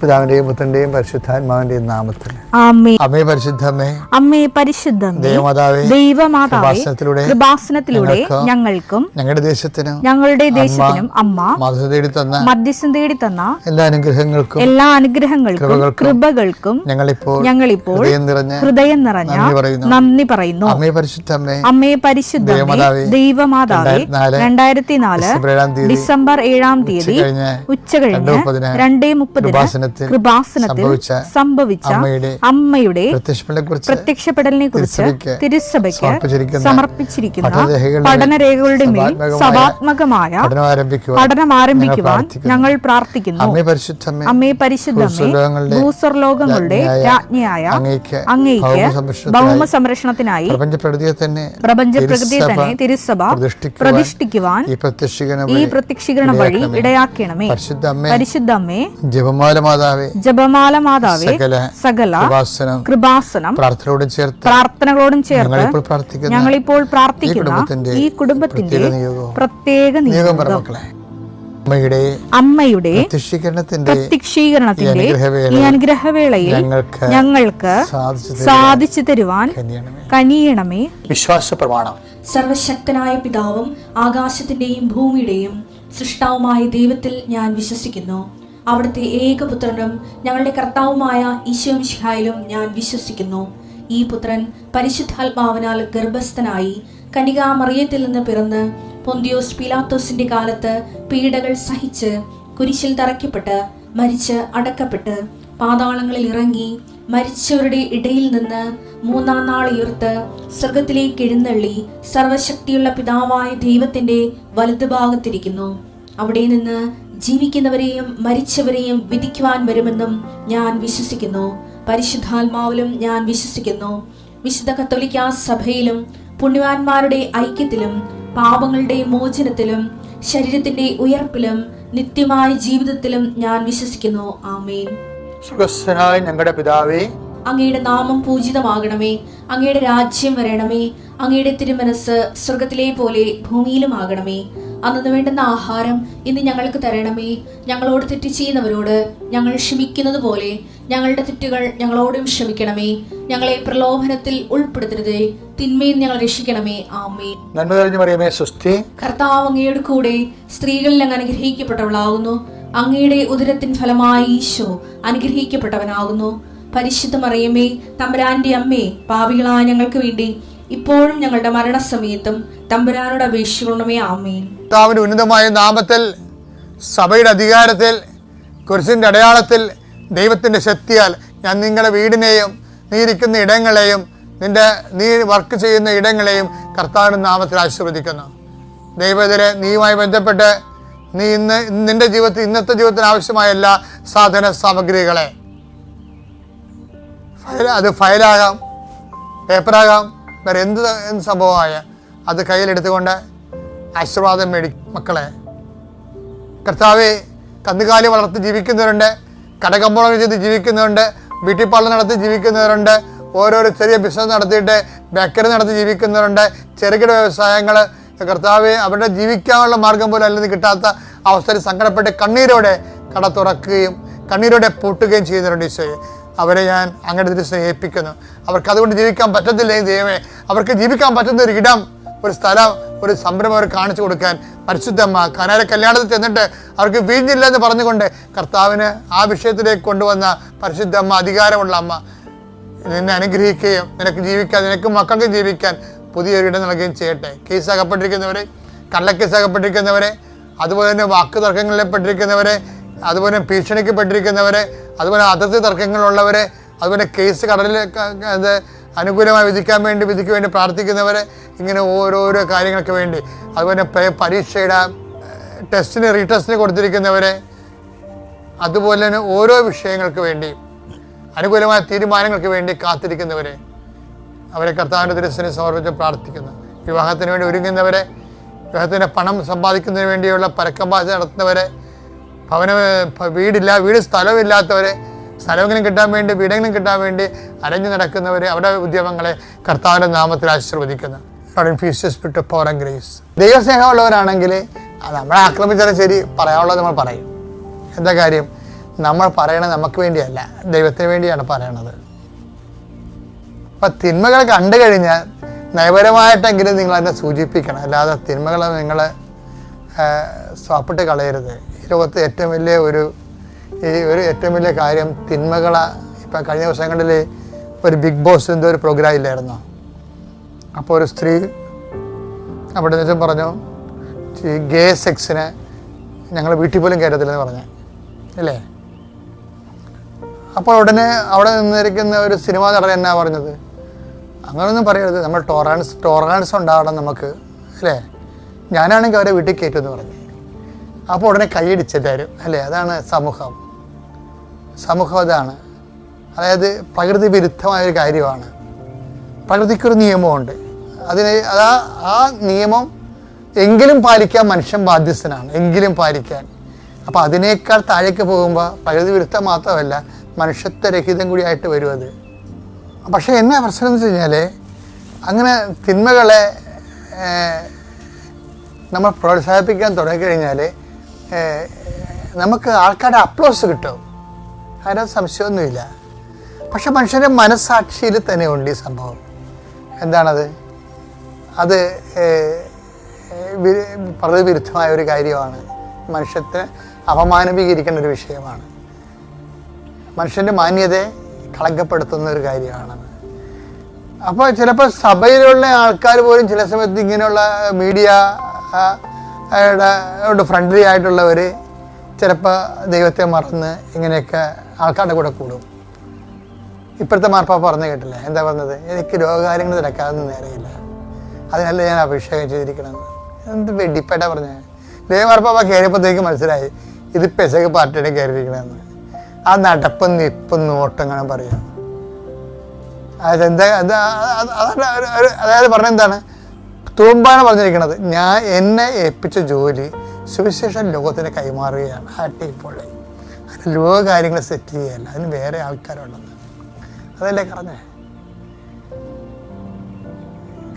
പിതാവിന്റെയും പുത്രന്റെയും പരിശുദ്ധാത്മാവിന്റെയും നാമത്തിൽ ആമേൻ. അമ്മേ പരിശുദ്ധമേ, അമ്മേ പരിശുദ്ധമേ, ദൈവമാതാവേ, കൃപാസനത്തിലൂടെ ഞങ്ങൾക്കും ഞങ്ങളുടെ ദേശത്തിനും അമ്മ മധ്യസ്ഥം തേടി തന്ന എല്ലാ അനുഗ്രഹങ്ങൾക്കും കൃപകൾക്കും ഞങ്ങളിപ്പോൾ ഹൃദയം നിറഞ്ഞ നന്ദി പറയുന്നു. അമ്മേ പരിശുദ്ധമേ, ദൈവമാതാവേ, 2004 ഡിസംബർ 7-ാം തീയതി ഉച്ചകഴിഞ്ഞ് 2:30 കൃപാസനത്തിൽ സംഭവിച്ച അമ്മയുടെ പ്രത്യക്ഷപ്പെടലിനെ കുറിച്ച് തിരുസഭയ്ക്ക് സമർപ്പിച്ചിരിക്കുന്ന പഠനരേഖകളുടെ മേൽ സഭാത്മകമായ പഠനം ആരംഭിക്കുവാൻ ഞങ്ങൾ പ്രാർത്ഥിക്കുന്നു. അമ്മേ പരിശുദ്ധമേ, ഭൂസ്വർലോകങ്ങളുടെ രാജ്ഞിയായ അങ്ങേയ്ക്ക് ഭൗമ സംരക്ഷണത്തിനായി പ്രപഞ്ചപ്രകൃതിയെ തന്നെ തിരുസഭ പ്രതിഷ്ഠിക്കുവാൻ ഈ പ്രത്യക്ഷീകരണ വഴി ഇടയാക്കണമേ. പരിശുദ്ധമ്മേ, ജപമാല മാതാവേ, സകല കൃപാസനം പ്രാർത്ഥനകളോടും ചേർത്ത് ഞങ്ങളിപ്പോൾ പ്രാർത്ഥിക്കുന്ന ഈ കുടുംബത്തിന്റെ പ്രത്യേക നിയോഗം അമ്മയുടെ പ്രത്യക്ഷീകരണത്തിന്റെ ഈ അനുഗ്രഹവേളയിൽ ഞങ്ങൾക്ക് സാധിച്ചു തരുവാൻ കനിയണമേ. വിശ്വാസ പ്രമാണം. സർവശക്തനായ പിതാവും ആകാശത്തിന്റെയും ഭൂമിയുടെയും സൃഷ്ടാവുമായ ദൈവത്തിൽ ഞാൻ വിശ്വസിക്കുന്നു. അവിടുത്തെ ഏകപുത്രനും ഞങ്ങളുടെ കർത്താവുമായ ഈശോ മിശിഹായിലും ഞാൻ വിശ്വസിക്കുന്നു. ഈ പുത്രൻ പരിശുദ്ധാത്മാവിനാൽ ഗർഭസ്ഥനായി കന്യകാമറിയത്തിൽ നിന്ന് പിറന്ന് പൊന്തിയോസ് പീലാത്തോസിന്റെ കാലത്ത് പീഡകൾ സഹിച്ച് കുരിശിൽ തറയ്ക്കപ്പെട്ട് മരിച്ച് അടക്കപ്പെട്ട് പാതാളങ്ങളിൽ ഇറങ്ങി മരിച്ചവരുടെ ഇടയിൽ നിന്ന് 3-ാം നാൾ ഉയർത്ത് സ്വർഗത്തിലേക്ക് എഴുന്നള്ളി സർവശക്തിയുള്ള പിതാവായ ദൈവത്തിന്റെ വലതുഭാഗത്തിരിക്കുന്നു. അവിടെ നിന്ന് ജീവിക്കുന്നവരെയും മരിച്ചവരെയും വിധിക്കുവാൻ വരുമെന്നും ഞാൻ വിശ്വസിക്കുന്നു. പരിശുദ്ധാത്മാവിലും ഞാൻ വിശ്വസിക്കുന്നു. വിശുദ്ധ കത്തോലിക്കാ സഭയിലും പുണ്യവാന്മാരുടെ ഐക്യത്തിലും പാപങ്ങളുടെ മോചനത്തിലും ശരീരത്തിന്റെ ഉയർപ്പിലും നിത്യമായ ജീവിതത്തിലും ഞാൻ വിശ്വസിക്കുന്നു. ആമേൻ. സുഖസ്ഥനായ ഞങ്ങളുടെ പിതാവേ, അങ്ങയുടെ നാമം പൂജിതമാകണമേ. അങ്ങയുടെ രാജ്യം വരണമേ. അങ്ങയുടെ തിരുമനസ് സ്വർഗത്തിലെ പോലെ ഭൂമിയിലും ആകണമേ. അന്നു വേണ്ടുന്ന ആഹാരം ഇന്ന് ഞങ്ങൾക്ക് തരണമേ. ഞങ്ങളോട് തെറ്റ് ചെയ്യുന്നവരോട് ഞങ്ങൾ ക്ഷമിക്കുന്നത് പോലെ ഞങ്ങളുടെ തെറ്റുകൾ ഞങ്ങളോടും ക്ഷമിക്കണമേ. ഞങ്ങളെ പ്രലോഭനത്തിൽ ഉൾപ്പെടുത്തരുതേ, തിന്മയിൽ ഞങ്ങൾ രക്ഷിക്കണമേ. ആമേൻ. നന്മ നിറഞ്ഞ മറിയമേ, സ്വസ്തി. കർത്താവ് അങ്ങയുടെ കൂടെ സ്ത്രീകളിൽ അങ്ങ് അനുഗ്രഹിക്കപ്പെട്ടവളാകുന്നു. അങ്ങയുടെ ഉദരത്തിൻ ഫലമായി ഈശോ അനുഗ്രഹിക്കപ്പെട്ടവനാകുന്നു. പരിശുദ്ധ മറിയമേ, തമ്പുരാന്റെ അമ്മേ, പാപികളായ ഞങ്ങൾക്ക് വേണ്ടി ഇപ്പോഴും ഞങ്ങളുടെ മരണസമയത്തും തമ്പുരാനോട് അപേക്ഷിക്കണമേ. ആമേൻ. കർത്താവിന്റെ ഉന്നതമായ നാമത്തിൽ, സഭയുടെ അധികാരത്തിൽ, കുരിശിന്റെ അടയാളത്തിൽ, ദൈവത്തിന്റെ ശക്തിയാൽ ഞാൻ നിങ്ങളുടെ വീടിനെയും നീ ഇരിക്കുന്ന ഇടങ്ങളെയും നീ വർക്ക് ചെയ്യുന്ന ഇടങ്ങളെയും കർത്താവിന്റെ നാമത്തിൽ ആശീർവദിക്കുന്നു. ദൈവത്തിലെ നീയുമായി ബന്ധപ്പെട്ട് നീ നിന്റെ ജീവിതത്തിൽ ഇന്നത്തെ ജീവിതത്തിന് ആവശ്യമായ എല്ലാ സാധന സാമഗ്രികളെ, അത് ഫയലാകാം, പേപ്പറാകാം, വേറെ എന്ത് സംഭവമായ അത് കയ്യിലെടുത്തുകൊണ്ട് ആശീർവാദം മക്കളെ. കർത്താവെ, കന്നുകാലി വളർത്തി ജീവിക്കുന്നവരുണ്ട്, കടകമ്പോളങ്ങൾ ചെയ്ത് ജീവിക്കുന്നവരുണ്ട്, ബ്യൂട്ടി പാർലർ നടത്തി ജീവിക്കുന്നവരുണ്ട്, ഓരോരോ ചെറിയ ബിസിനസ് നടത്തിയിട്ട് ബേക്കറി നടത്തി ജീവിക്കുന്നവരുണ്ട്, ചെറുകിട വ്യവസായങ്ങൾ. കർത്താവെ, അവരുടെ ജീവിക്കാനുള്ള മാർഗം പോലും അല്ലെങ്കിൽ കിട്ടാത്ത അവസ്ഥയിൽ സങ്കടപ്പെട്ട് കണ്ണീരോടെ കട തുറക്കുകയും കണ്ണീരോടെ പൂട്ടുകയും ചെയ്യുന്നവരുണ്ട്. ഈശോയെ, അവരെ ഞാൻ അങ്ങയുടെ ദിവസം ഏൽപ്പിക്കുന്നു. അവർക്ക് അതുകൊണ്ട് ജീവിക്കാൻ പറ്റത്തില്ലേ ദൈവമേ? അവർക്ക് ജീവിക്കാൻ പറ്റുന്ന ഒരു ഇടം, ഒരു സ്ഥലം, ഒരു സംരംഭം അവർ കാണിച്ചു കൊടുക്കാൻ പരിശുദ്ധമ്മ കനാല കല്യാണത്തിൽ ചെന്നിട്ട് അവർക്ക് വീഞ്ഞില്ല എന്ന് പറഞ്ഞുകൊണ്ട് കർത്താവിന് ആ വിഷയത്തിലേക്ക് കൊണ്ടുവന്ന പരിശുദ്ധമ്മ, അധികാരമുള്ള അമ്മ, നിന്നെ അനുഗ്രഹിക്കുകയും നിനക്ക് ജീവിക്കാൻ, നിനക്കും മക്കൾക്കും ജീവിക്കാൻ പുതിയൊരു ഇടം നൽകുകയും ചെയ്യട്ടെ. കേസ് അകപ്പെട്ടിരിക്കുന്നവരെ, കള്ളക്കേസ് അകപ്പെട്ടിരിക്കുന്നവരെ, അതുപോലെ തന്നെ വാക്ക് തർക്കങ്ങളിൽ പെട്ടിരിക്കുന്നവരെ, അതുപോലെ ഭീഷണിക്ക് പെട്ടിരിക്കുന്നവരെ, അതുപോലെ അതിർത്തി തർക്കങ്ങളുള്ളവരെ, അതുപോലെ കേസ് കടലിൽ അനുകൂലമായി വിധിക്ക് വേണ്ടി പ്രാർത്ഥിക്കുന്നവരെ, ഇങ്ങനെ ഓരോരോ കാര്യങ്ങൾക്ക് വേണ്ടി, അതുപോലെ പരീക്ഷയുടെ റീടെസ്റ്റിന് കൊടുത്തിരിക്കുന്നവരെ, അതുപോലെ തന്നെ ഓരോ വിഷയങ്ങൾക്ക് വേണ്ടി അനുകൂലമായ തീരുമാനങ്ങൾക്ക് വേണ്ടി കാത്തിരിക്കുന്നവരെ, അവരെ കർത്താവിൻ്റെ തിരുസന്നിധിയിൽ സമർപ്പിച്ച് പ്രാർത്ഥിക്കുന്നു. വിവാഹത്തിന് വേണ്ടി ഒരുങ്ങുന്നവരെ, വിവാഹത്തിന് പണം സമ്പാദിക്കുന്നതിന് വേണ്ടിയുള്ള പരക്കമ്പാച നടത്തുന്നവരെ, വീട് സ്ഥലമില്ലാത്തവരെ, സ്ഥലമെങ്കിലും കിട്ടാൻ വേണ്ടി, വീടെങ്കിലും കിട്ടാൻ വേണ്ടി അരഞ്ഞു നടക്കുന്നവരെ, അവരുടെ ഉദ്യമങ്ങളെ കർത്താവിൻ്റെ നാമത്തിൽ ആശീർവദിക്കുന്നു. Power and grace. ദൈവസ്നേഹമുള്ളവരാണെങ്കിൽ നമ്മളെ ആക്രമിച്ചാലും ശരി, പറയാനുള്ളത് നമ്മൾ പറയും. എന്താ കാര്യം? നമ്മൾ പറയണത് നമുക്ക് വേണ്ടിയല്ല, ദൈവത്തിന് വേണ്ടിയാണ് പറയണത്. അപ്പം തിന്മകൾ കണ്ടു കഴിഞ്ഞാൽ നയപരമായിട്ടെങ്കിലും നിങ്ങൾ അതിനെ സൂചിപ്പിക്കണം, അല്ലാതെ തിന്മകൾ നിങ്ങൾ സ്വാപ്പിട്ട് കളയരുത്. ഈ ലോകത്ത് ഏറ്റവും വലിയ കാര്യം തിന്മകളെ. ഇപ്പം കഴിഞ്ഞ ദിവസങ്ങളിൽ ഒരു ബിഗ് ബോസ് എന്തോ ഒരു പ്രോഗ്രാം ഇല്ലായിരുന്നോ? അപ്പോൾ ഒരു സ്ത്രീ അവിടെ നിന്ന് പറഞ്ഞു, ഗേ സെക്സിന് ഞങ്ങൾ വീട്ടിൽ പോലും കയറത്തില്ലെന്ന് പറഞ്ഞു, അല്ലേ? അപ്പോൾ ഉടനെ അവിടെ നിന്നിരിക്കുന്ന ഒരു സിനിമാ നടൻ എന്നാ പറഞ്ഞത്, അങ്ങനെയൊന്നും പറയരുത്, നമ്മൾ ടോളറൻസ് ഉണ്ടാവണം നമുക്ക്, അല്ലേ? ഞാനാണെങ്കിൽ അവരെ വീട്ടിൽ കയറ്റുമെന്ന് പറഞ്ഞു. അപ്പോൾ ഉടനെ കൈയടിച്ചെല്ലാവരും, അല്ലേ? അതാണ് സമൂഹം അതാണ്. അതായത് പ്രകൃതി വിരുദ്ധമായൊരു കാര്യമാണ്. പ്രകൃതിക്കൊരു നിയമമുണ്ട്, ആ നിയമം എങ്കിലും പാലിക്കാൻ മനുഷ്യൻ ബാധ്യസ്ഥനാണ്, എങ്കിലും പാലിക്കാൻ. അപ്പോൾ അതിനേക്കാൾ താഴേക്ക് പോകുമ്പോൾ പ്രകൃതി വിരുദ്ധം മാത്രമല്ല, മനുഷ്യത്വരഹിതം കൂടിയായിട്ട് വരും അത്. പക്ഷേ എന്നാ പ്രശ്നം എന്ന് വെച്ച് കഴിഞ്ഞാൽ, അങ്ങനെ തിന്മകളെ നമ്മൾ പ്രോത്സാഹിപ്പിക്കാൻ തുടങ്ങിക്കഴിഞ്ഞാൽ നമുക്ക് ആൾക്കാരുടെ അപ്ലോസ് കിട്ടും, അതിനകത്ത് സംശയമൊന്നുമില്ല. പക്ഷെ മനുഷ്യൻ്റെ മനസ്സാക്ഷിയിൽ തന്നെ ഉണ്ട് ഈ സംഭവം. എന്താണത്? അത് പ്രകൃതി വിരുദ്ധമായ ഒരു കാര്യമാണ്, മനുഷ്യത്തെ അപമാനീകരിക്കേണ്ട ഒരു വിഷയമാണ്, മനുഷ്യൻ്റെ മാന്യതയെ കളങ്കപ്പെടുത്തുന്ന ഒരു കാര്യമാണ്. അപ്പോൾ ചിലപ്പോൾ സഭയിലുള്ള ആൾക്കാർ പോലും ചില സമയത്ത് ഇങ്ങനെയുള്ള മീഡിയയുടെ ഫ്രണ്ട്ലി ആയിട്ടുള്ളവർ ചിലപ്പോൾ ദൈവത്തെ മറന്ന് ഇങ്ങനെയൊക്കെ ആൾക്കാരുടെ കൂടെ കൂടും. ഇപ്പോഴത്തെ മാർപ്പാപ്പ പറഞ്ഞു കേട്ടില്ലേ, എന്താ പറഞ്ഞത്? എനിക്ക് രോഗകാര്യങ്ങൾ തിരക്കാതൊന്നും നേരെയില്ല, അതിനല്ല ഞാൻ അഭിഷേകം ചെയ്തിരിക്കണമെന്ന്. എന്ത് വെടിപ്പേട്ടാ പറഞ്ഞത്? ദേവമാർപ്പാപ്പ കയറിയപ്പോഴത്തേക്ക് മനസ്സിലായി ഇത് പെസക് പാർട്ടിയുടെ കയറിയിരിക്കണമെന്ന്. ആ നടപ്പും നിപ്പും നോട്ടും അങ്ങനെ പറയാം. അതായത് പറഞ്ഞെന്താണ്? തൂമ്പാണ് പറഞ്ഞിരിക്കുന്നത്, എന്നെ ഏൽപ്പിച്ച ജോലി സുവിശേഷം ലോകത്തിന് കൈമാറുകയാണ്. അടിപൊളി. അതിന് ലോകകാര്യങ്ങൾ സെറ്റ് ചെയ്യുകയല്ല, അതിന് വേറെ ആൾക്കാരുണ്ടെന്ന്. അതല്ലേ പറഞ്ഞേ?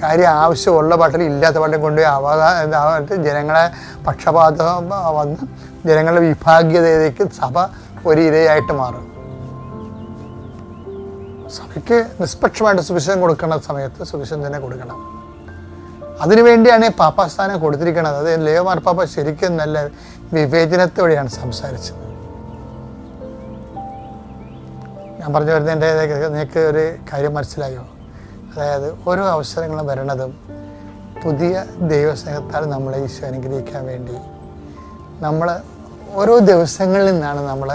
കാര്യം ആവശ്യമുള്ള പാട്ടിൽ ഇല്ലാത്ത പാട്ടിൽ കൊണ്ടുപോയി ജനങ്ങളെ പക്ഷപാതം വന്ന് ജനങ്ങളുടെ വിഭാഗീയതയിലേക്ക് സഭ ഒരു ഇരയായിട്ട് മാറും. സഭയ്ക്ക് നിഷ്പക്ഷമായിട്ട് സുവിശേഷം കൊടുക്കുന്ന സമയത്ത് സുവിശേഷം തന്നെ കൊടുക്കണം. അതിനുവേണ്ടിയാണ് ഈ പാപ്പാസ്ഥാനം കൊടുത്തിരിക്കുന്നത്. അത് ലേയോ മാർപ്പാപ്പ ശരിക്കും നല്ല വിവേചനത്തോടെയാണ് സംസാരിച്ചത്. ഞാൻ പറഞ്ഞു വരുന്നതിൻ്റെ നിങ്ങൾക്ക് ഒരു കാര്യം മനസ്സിലായോ? അതായത് ഓരോ അവസരങ്ങളും വരണതും പുതിയ ദൈവസ്നേഹത്താൽ നമ്മളെ ഈശോ അനുഗ്രഹിക്കാൻ വേണ്ടി നമ്മൾ ഓരോ ദിവസങ്ങളിൽ നിന്നാണ് നമ്മൾ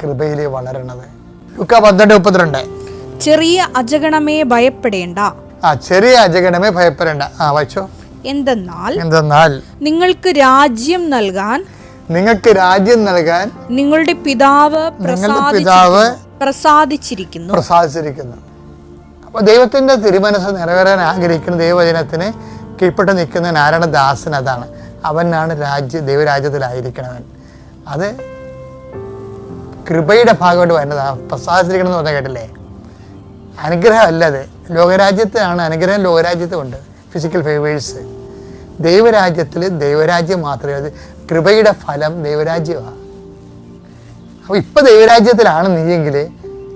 കൃപയിൽ വളരണത്. ലൂക്കാ 12:32. ചെറിയ അജഗണമേ ഭയപ്പെടേണ്ട. ചെറിയ അജഗണമേ ഭയപ്പെടേണ്ട. വായിച്ചോ. എന്തെന്നാൽ നിങ്ങൾക്ക് രാജ്യം നൽകാൻ നിങ്ങളുടെ പിതാവ് പ്രസാദിച്ചിരിക്കുന്നു. അപ്പോൾ ദൈവത്തിൻ്റെ തിരുമനസ് നിറവേറാൻ ആഗ്രഹിക്കുന്ന ദൈവവചനത്തിന് കീഴ്പ്പെട്ട് നിൽക്കുന്ന ആരാണ്? ദാസൻ. അതാണ് അവനാണ് ദൈവരാജ്യത്തിലായിരിക്കണവൻ. അത് കൃപയുടെ ഭാഗമായിട്ട് വരുന്നതാണ്. പ്രസാദിച്ചിരിക്കണം എന്ന് പറഞ്ഞാൽ കേട്ടില്ലേ? അനുഗ്രഹം അല്ലത്. ലോകരാജ്യത്തിലാണ് അനുഗ്രഹം, ലോകരാജ്യത്തുമുണ്ട് ഫിസിക്കൽ ഫേവേഴ്സ്. ദൈവരാജ്യത്തിൽ ദൈവരാജ്യം മാത്രമേ, അത് കൃപയുടെ ഫലം ദൈവരാജ്യമാണ്. അപ്പോൾ ഇപ്പം ദൈവരാജ്യത്തിലാണ് നീയെങ്കിൽ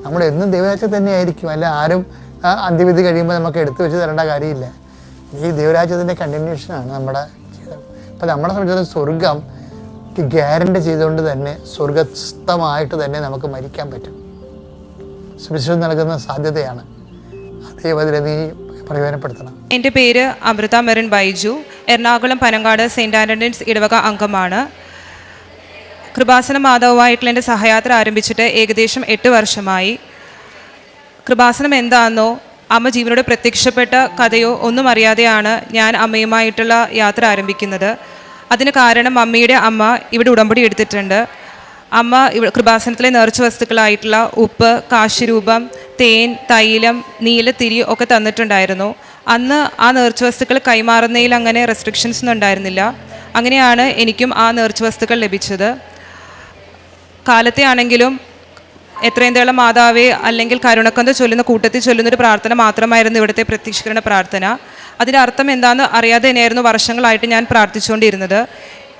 നമ്മൾ എന്നും ദൈവരാജ്യത്തിൽ തന്നെ ആയിരിക്കും. അല്ല ആരും അന്ത്യവിധി കഴിയുമ്പോൾ നമുക്ക് എടുത്തു വെച്ച് തരേണ്ട കാര്യമില്ല. ഈ ദൈവരാജ്യത്തിൻ്റെ കണ്ടിന്യൂഷനാണ് നമ്മുടെ ജീവിതം. അപ്പം നമ്മളെ സംബന്ധിച്ചിടത്തോളം സ്വർഗം ഗ്യാരണ്ടി ചെയ്തുകൊണ്ട് തന്നെ സ്വർഗസ്ഥമായിട്ട് തന്നെ നമുക്ക് മരിക്കാൻ പറ്റും. സുവിശേഷം നൽകുന്ന സാധ്യതയാണ്. അതേപോലെ നീ പ്രയോജനപ്പെടുത്തണം. എൻ്റെ പേര് അമൃത മെറിൻ ബൈജു. എറണാകുളം പനങ്കാട് സെയിൻറ്റ് ആൻ്റണീസ് ഇടവക അംഗമാണ്. കൃപാസന മാതാവുമായിട്ടുള്ള എൻ്റെ സഹയാത്ര ആരംഭിച്ചിട്ട് ഏകദേശം 8 വർഷമായി. കൃപാസനം എന്താണെന്നോ അമ്മ ജീവനോട് പ്രത്യക്ഷപ്പെട്ട കഥയോ ഒന്നും അറിയാതെയാണ് ഞാൻ അമ്മയുമായിട്ടുള്ള യാത്ര ആരംഭിക്കുന്നത്. അതിന് കാരണം അമ്മയുടെ അമ്മ ഇവിടെ ഉടമ്പടി എടുത്തിട്ടുണ്ട്. അമ്മ കൃപാസനത്തിലെ നേർച്ച വസ്തുക്കളായിട്ടുള്ള ഉപ്പ്, കാശുരൂപം, തേൻ, തൈലം, നീലത്തിരി ഒക്കെ തന്നിട്ടുണ്ടായിരുന്നു. അന്ന് ആ നേർച്ച വസ്തുക്കൾ കൈമാറുന്നതിൽ അങ്ങനെ റെസ്ട്രിക്ഷൻസ് ഒന്നും ഉണ്ടായിരുന്നില്ല. അങ്ങനെയാണ് എനിക്കും ആ നേർച്ച വസ്തുക്കൾ ലഭിച്ചത്. കാലത്തെ ആണെങ്കിലും എത്രയും തേളം മാതാവേ അല്ലെങ്കിൽ കരുണക്കന്ത ചൊല്ലുന്ന കൂട്ടത്തിൽ ചൊല്ലുന്നൊരു പ്രാർത്ഥന മാത്രമായിരുന്നു ഇവിടുത്തെ പ്രത്യക്ഷീകരണ പ്രാർത്ഥന. അതിൻ്റെ അർത്ഥം എന്താണെന്ന് അറിയാതെ തന്നെയായിരുന്നു വർഷങ്ങളായിട്ട് ഞാൻ പ്രാർത്ഥിച്ചുകൊണ്ടിരുന്നത്.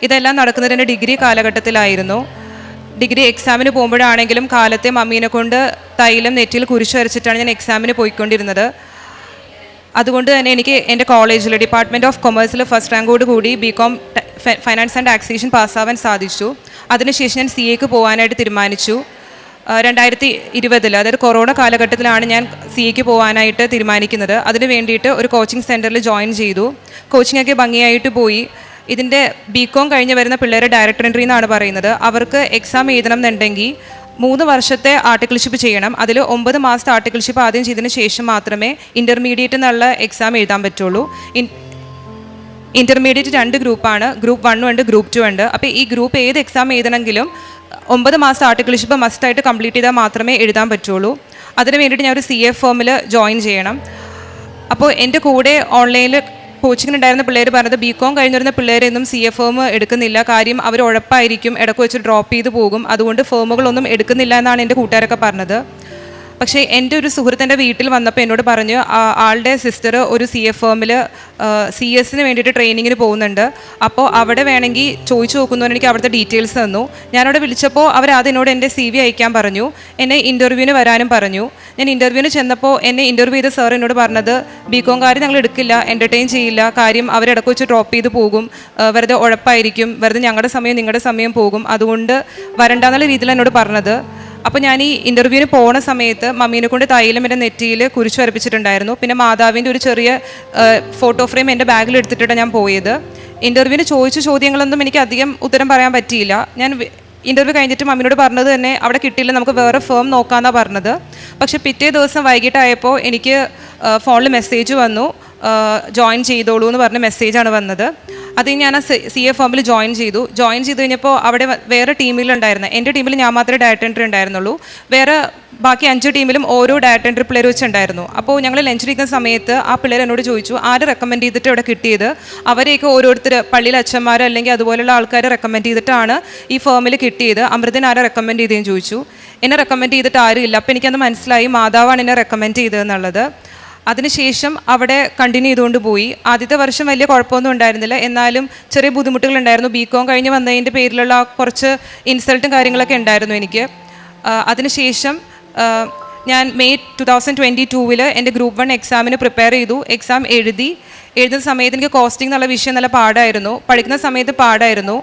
ഇതെല്ലാം നടക്കുന്നത് എൻ്റെ ഡിഗ്രി കാലഘട്ടത്തിലായിരുന്നു. ഡിഗ്രി എക്സാമിന് പോകുമ്പോഴാണെങ്കിലും കാലത്തെ മമ്മീനെ കൊണ്ട് തൈലം നെറ്റിയിൽ കുരിശ് വരച്ചിട്ടാണ് ഞാൻ എക്സാമിന് പോയിക്കൊണ്ടിരുന്നത്. അതുകൊണ്ട് തന്നെ എനിക്ക് എൻ്റെ കോളേജിൽ ഡിപ്പാർട്ട്മെൻറ്റ് ഓഫ് കൊമേഴ്സിൽ ഫസ്റ്റ് റാങ്കോട് കൂടി BCom ഫൈനാൻസ് ആൻഡ് ടാക്സേഷൻ പാസ്സാവാൻ സാധിച്ചു. അതിനുശേഷം ഞാൻ CAക്ക് പോകാനായിട്ട് തീരുമാനിച്ചു. 2020 അതായത് കൊറോണ കാലഘട്ടത്തിലാണ് ഞാൻ CAക്ക് പോകാനായിട്ട് തീരുമാനിക്കുന്നത്. അതിന് വേണ്ടിയിട്ട് ഒരു കോച്ചിങ് സെൻറ്ററിൽ ജോയിൻ ചെയ്തു. കോച്ചിങ്ങൊക്കെ ഭംഗിയായിട്ട് പോയി. ഇതിൻ്റെ BCom കഴിഞ്ഞ് വരുന്ന പിള്ളേരെ ഡയറക്ടർ എൻട്രി എന്നാണ് പറയുന്നത്. അവർക്ക് എക്സാം എഴുതണം എന്നുണ്ടെങ്കിൽ 3 വർഷത്തെ ആർട്ടിക്കിൾഷിപ്പ് ചെയ്യണം. അതിൽ 9 മാസത്തെ ആർട്ടിക്കിൾഷിപ്പ് ആദ്യം ചെയ്തതിന് ശേഷം മാത്രമേ ഇൻ്റർമീഡിയറ്റ് എന്നുള്ള എക്സാം എഴുതാൻ പറ്റുള്ളൂ. ഇൻ്റർമീഡിയറ്റ് 2 ഗ്രൂപ്പാണ്, ഗ്രൂപ്പ് 1 ഉണ്ട്, ഗ്രൂപ്പ് 2 ഉണ്ട്. അപ്പോൾ ഈ ഗ്രൂപ്പ് ഏത് എക്സാം എഴുതണമെങ്കിലും 9 മാസത്തെ ആർട്ടിക്കിൾഷിപ്പ് മസ്റ്റായിട്ട് കംപ്ലീറ്റ് ചെയ്താൽ മാത്രമേ എഴുതാൻ പറ്റുള്ളൂ. അതിന് വേണ്ടിയിട്ട് ഞാൻ ഒരു CA ഫേമിൽ ജോയിൻ ചെയ്യണം. അപ്പോൾ എൻ്റെ കൂടെ ഓൺലൈനിൽ കോച്ചിങ്ങിനുണ്ടായിരുന്ന പിള്ളേർ പറഞ്ഞത് BCom കഴിഞ്ഞ് വരുന്ന പിള്ളേരൊന്നും CA ഫേം എടുക്കുന്നില്ല, കാര്യം അവർ ഉഴപ്പായിരിക്കും, ഇടയ്ക്ക് വെച്ച് ഡ്രോപ്പ് ചെയ്ത് പോകും, അതുകൊണ്ട് ഫേമുകളൊന്നും എടുക്കുന്നില്ല എന്നാണ് എൻ്റെ കൂട്ടുകാരൊക്കെ പറഞ്ഞത്. പക്ഷേ എൻ്റെ ഒരു സുഹൃത്തിൻ്റെ വീട്ടിൽ വന്നപ്പോൾ എന്നോട് പറഞ്ഞു ആളുടെ സിസ്റ്റർ ഒരു CA ഫേമിൽ CS വേണ്ടിയിട്ട് ട്രെയിനിങ്ങിന് പോകുന്നുണ്ട്, അപ്പോൾ അവിടെ വേണമെങ്കിൽ ചോദിച്ചു നോക്കുന്നവർ എനിക്ക് അവിടുത്തെ ഡീറ്റെയിൽസ് തന്നു. ഞാനവിടെ വിളിച്ചപ്പോൾ അവർ എന്നോട് എൻ്റെ CV അയക്കാൻ പറഞ്ഞു, എന്നെ ഇൻ്റർവ്യൂവിന് വരാനും പറഞ്ഞു. ഞാൻ ഇൻ്റർവ്യൂവിന് ചെന്നപ്പോൾ എന്നെ ഇൻ്റർവ്യൂ ചെയ്ത സാർ എന്നോട് പറഞ്ഞത് BComകാർ ഞങ്ങൾ എടുക്കില്ല, എൻ്റർടൈൻ ചെയ്യില്ല, കാര്യം അവരിടയ്ക്ക് വെച്ച് ഡ്രോപ്പ് ചെയ്ത് പോകും, വെറുതെ ഉഴപ്പായിരിക്കും, വെറുതെ ഞങ്ങളുടെ സമയം നിങ്ങളുടെ സമയം പോകും, അതുകൊണ്ട് വരണ്ടെന്നുള്ള രീതിയിൽ എന്നോട് പറഞ്ഞത്. അപ്പോൾ ഞാൻ ഈ ഇൻ്റർവ്യൂവിന് പോകുന്ന സമയത്ത് മമ്മീനെ കൊണ്ട് തൈലം എൻ്റെ നെറ്റിയിൽ കുരിശ് വരപ്പിച്ചിട്ടുണ്ടായിരുന്നു. പിന്നെ മാതാവിൻ്റെ ഒരു ചെറിയ ഫോട്ടോ ഫ്രെയിം എൻ്റെ ബാഗിൽ എടുത്തിട്ടാണ് ഞാൻ പോയത്. ഇൻ്റർവ്യൂവിന് ചോദിച്ച ചോദ്യങ്ങളൊന്നും എനിക്ക് അധികം ഉത്തരം പറയാൻ പറ്റിയില്ല. ഞാൻ ഇൻ്റർവ്യൂ കഴിഞ്ഞിട്ട് മമ്മിനോട് പറഞ്ഞത് തന്നെ അവിടെ കിട്ടിയില്ല, നമുക്ക് വേറെ ഫേം നോക്കാമെന്നാണ് പറഞ്ഞത്. പക്ഷേ പിറ്റേ ദിവസം വൈകിട്ടായപ്പോൾ എനിക്ക് ഫോണിൽ മെസ്സേജ് വന്നു, ജോയിൻ ചെയ്തോളൂ എന്ന് പറഞ്ഞ മെസ്സേജാണ് വന്നത്. അത് ഞാൻ ആ CA ഫേമിൽ ജോയിൻ ചെയ്തു കഴിഞ്ഞപ്പോൾ അവിടെ വേറെ ടീമിലുണ്ടായിരുന്നു. എൻ്റെ ടീമിൽ ഞാൻ മാത്രമേ ഡയറക്ടർ എൻട്രി ഉണ്ടായിരുന്നുള്ളൂ. ബാക്കി 5 ടീമിലും ഓരോ ഡയറക്ടർ എൻട്രി പിള്ളേർ വെച്ചുണ്ടായിരുന്നു. അപ്പോൾ ഞങ്ങൾ ലഞ്ചിരിക്കുന്ന സമയത്ത് ആ പിള്ളേർ എന്നോട് ചോദിച്ചു ആര് റെക്കമെൻഡ് ചെയ്തിട്ട് ഇവിടെ കിട്ടിയത്. അവരെയൊക്കെ ഓരോരുത്തർ പള്ളിയിലെ അച്ഛന്മാർ അല്ലെങ്കിൽ അതുപോലെയുള്ള ആൾക്കാരെ റെക്കമെൻഡ് ചെയ്തിട്ടാണ് ഈ ഫേമിൽ കിട്ടിയത്. അമൃതൻ ആരെ റെക്കമെൻഡ് ചെയ്തതെന്ന് ചോദിച്ചു. എന്നെ റെക്കമെൻഡ് ചെയ്തിട്ട് ആരും ഇല്ല. അപ്പോൾ എനിക്കത് മനസ്സിലായി മാതാവാണ് എന്നെ റെക്കമെൻഡ് ചെയ്തതെന്നുള്ളത്. അതിനുശേഷം അവിടെ കണ്ടിന്യൂ ചെയ്തുകൊണ്ട് പോയി. ആദ്യത്തെ വർഷം വലിയ കുഴപ്പമൊന്നും ഉണ്ടായിരുന്നില്ല, എന്നാലും ചെറിയ ബുദ്ധിമുട്ടുകളുണ്ടായിരുന്നു. BCom കഴിഞ്ഞ് വന്നതിൻ്റെ പേരിലുള്ള കുറച്ച് ഇൻസൾട്ടും കാര്യങ്ങളൊക്കെ ഉണ്ടായിരുന്നു എനിക്ക്. അതിനുശേഷം ഞാൻ മെയ് 2022 എൻ്റെ ഗ്രൂപ്പ് 1 എക്സാമിന് പ്രിപ്പയർ ചെയ്തു. എക്സാം എഴുതുന്ന സമയത്ത് എനിക്ക് കോസ്റ്റിംഗ് എന്നുള്ള വിഷയം നല്ല പാടായിരുന്നു, പഠിക്കുന്ന സമയത്ത് പാടായിരുന്നു.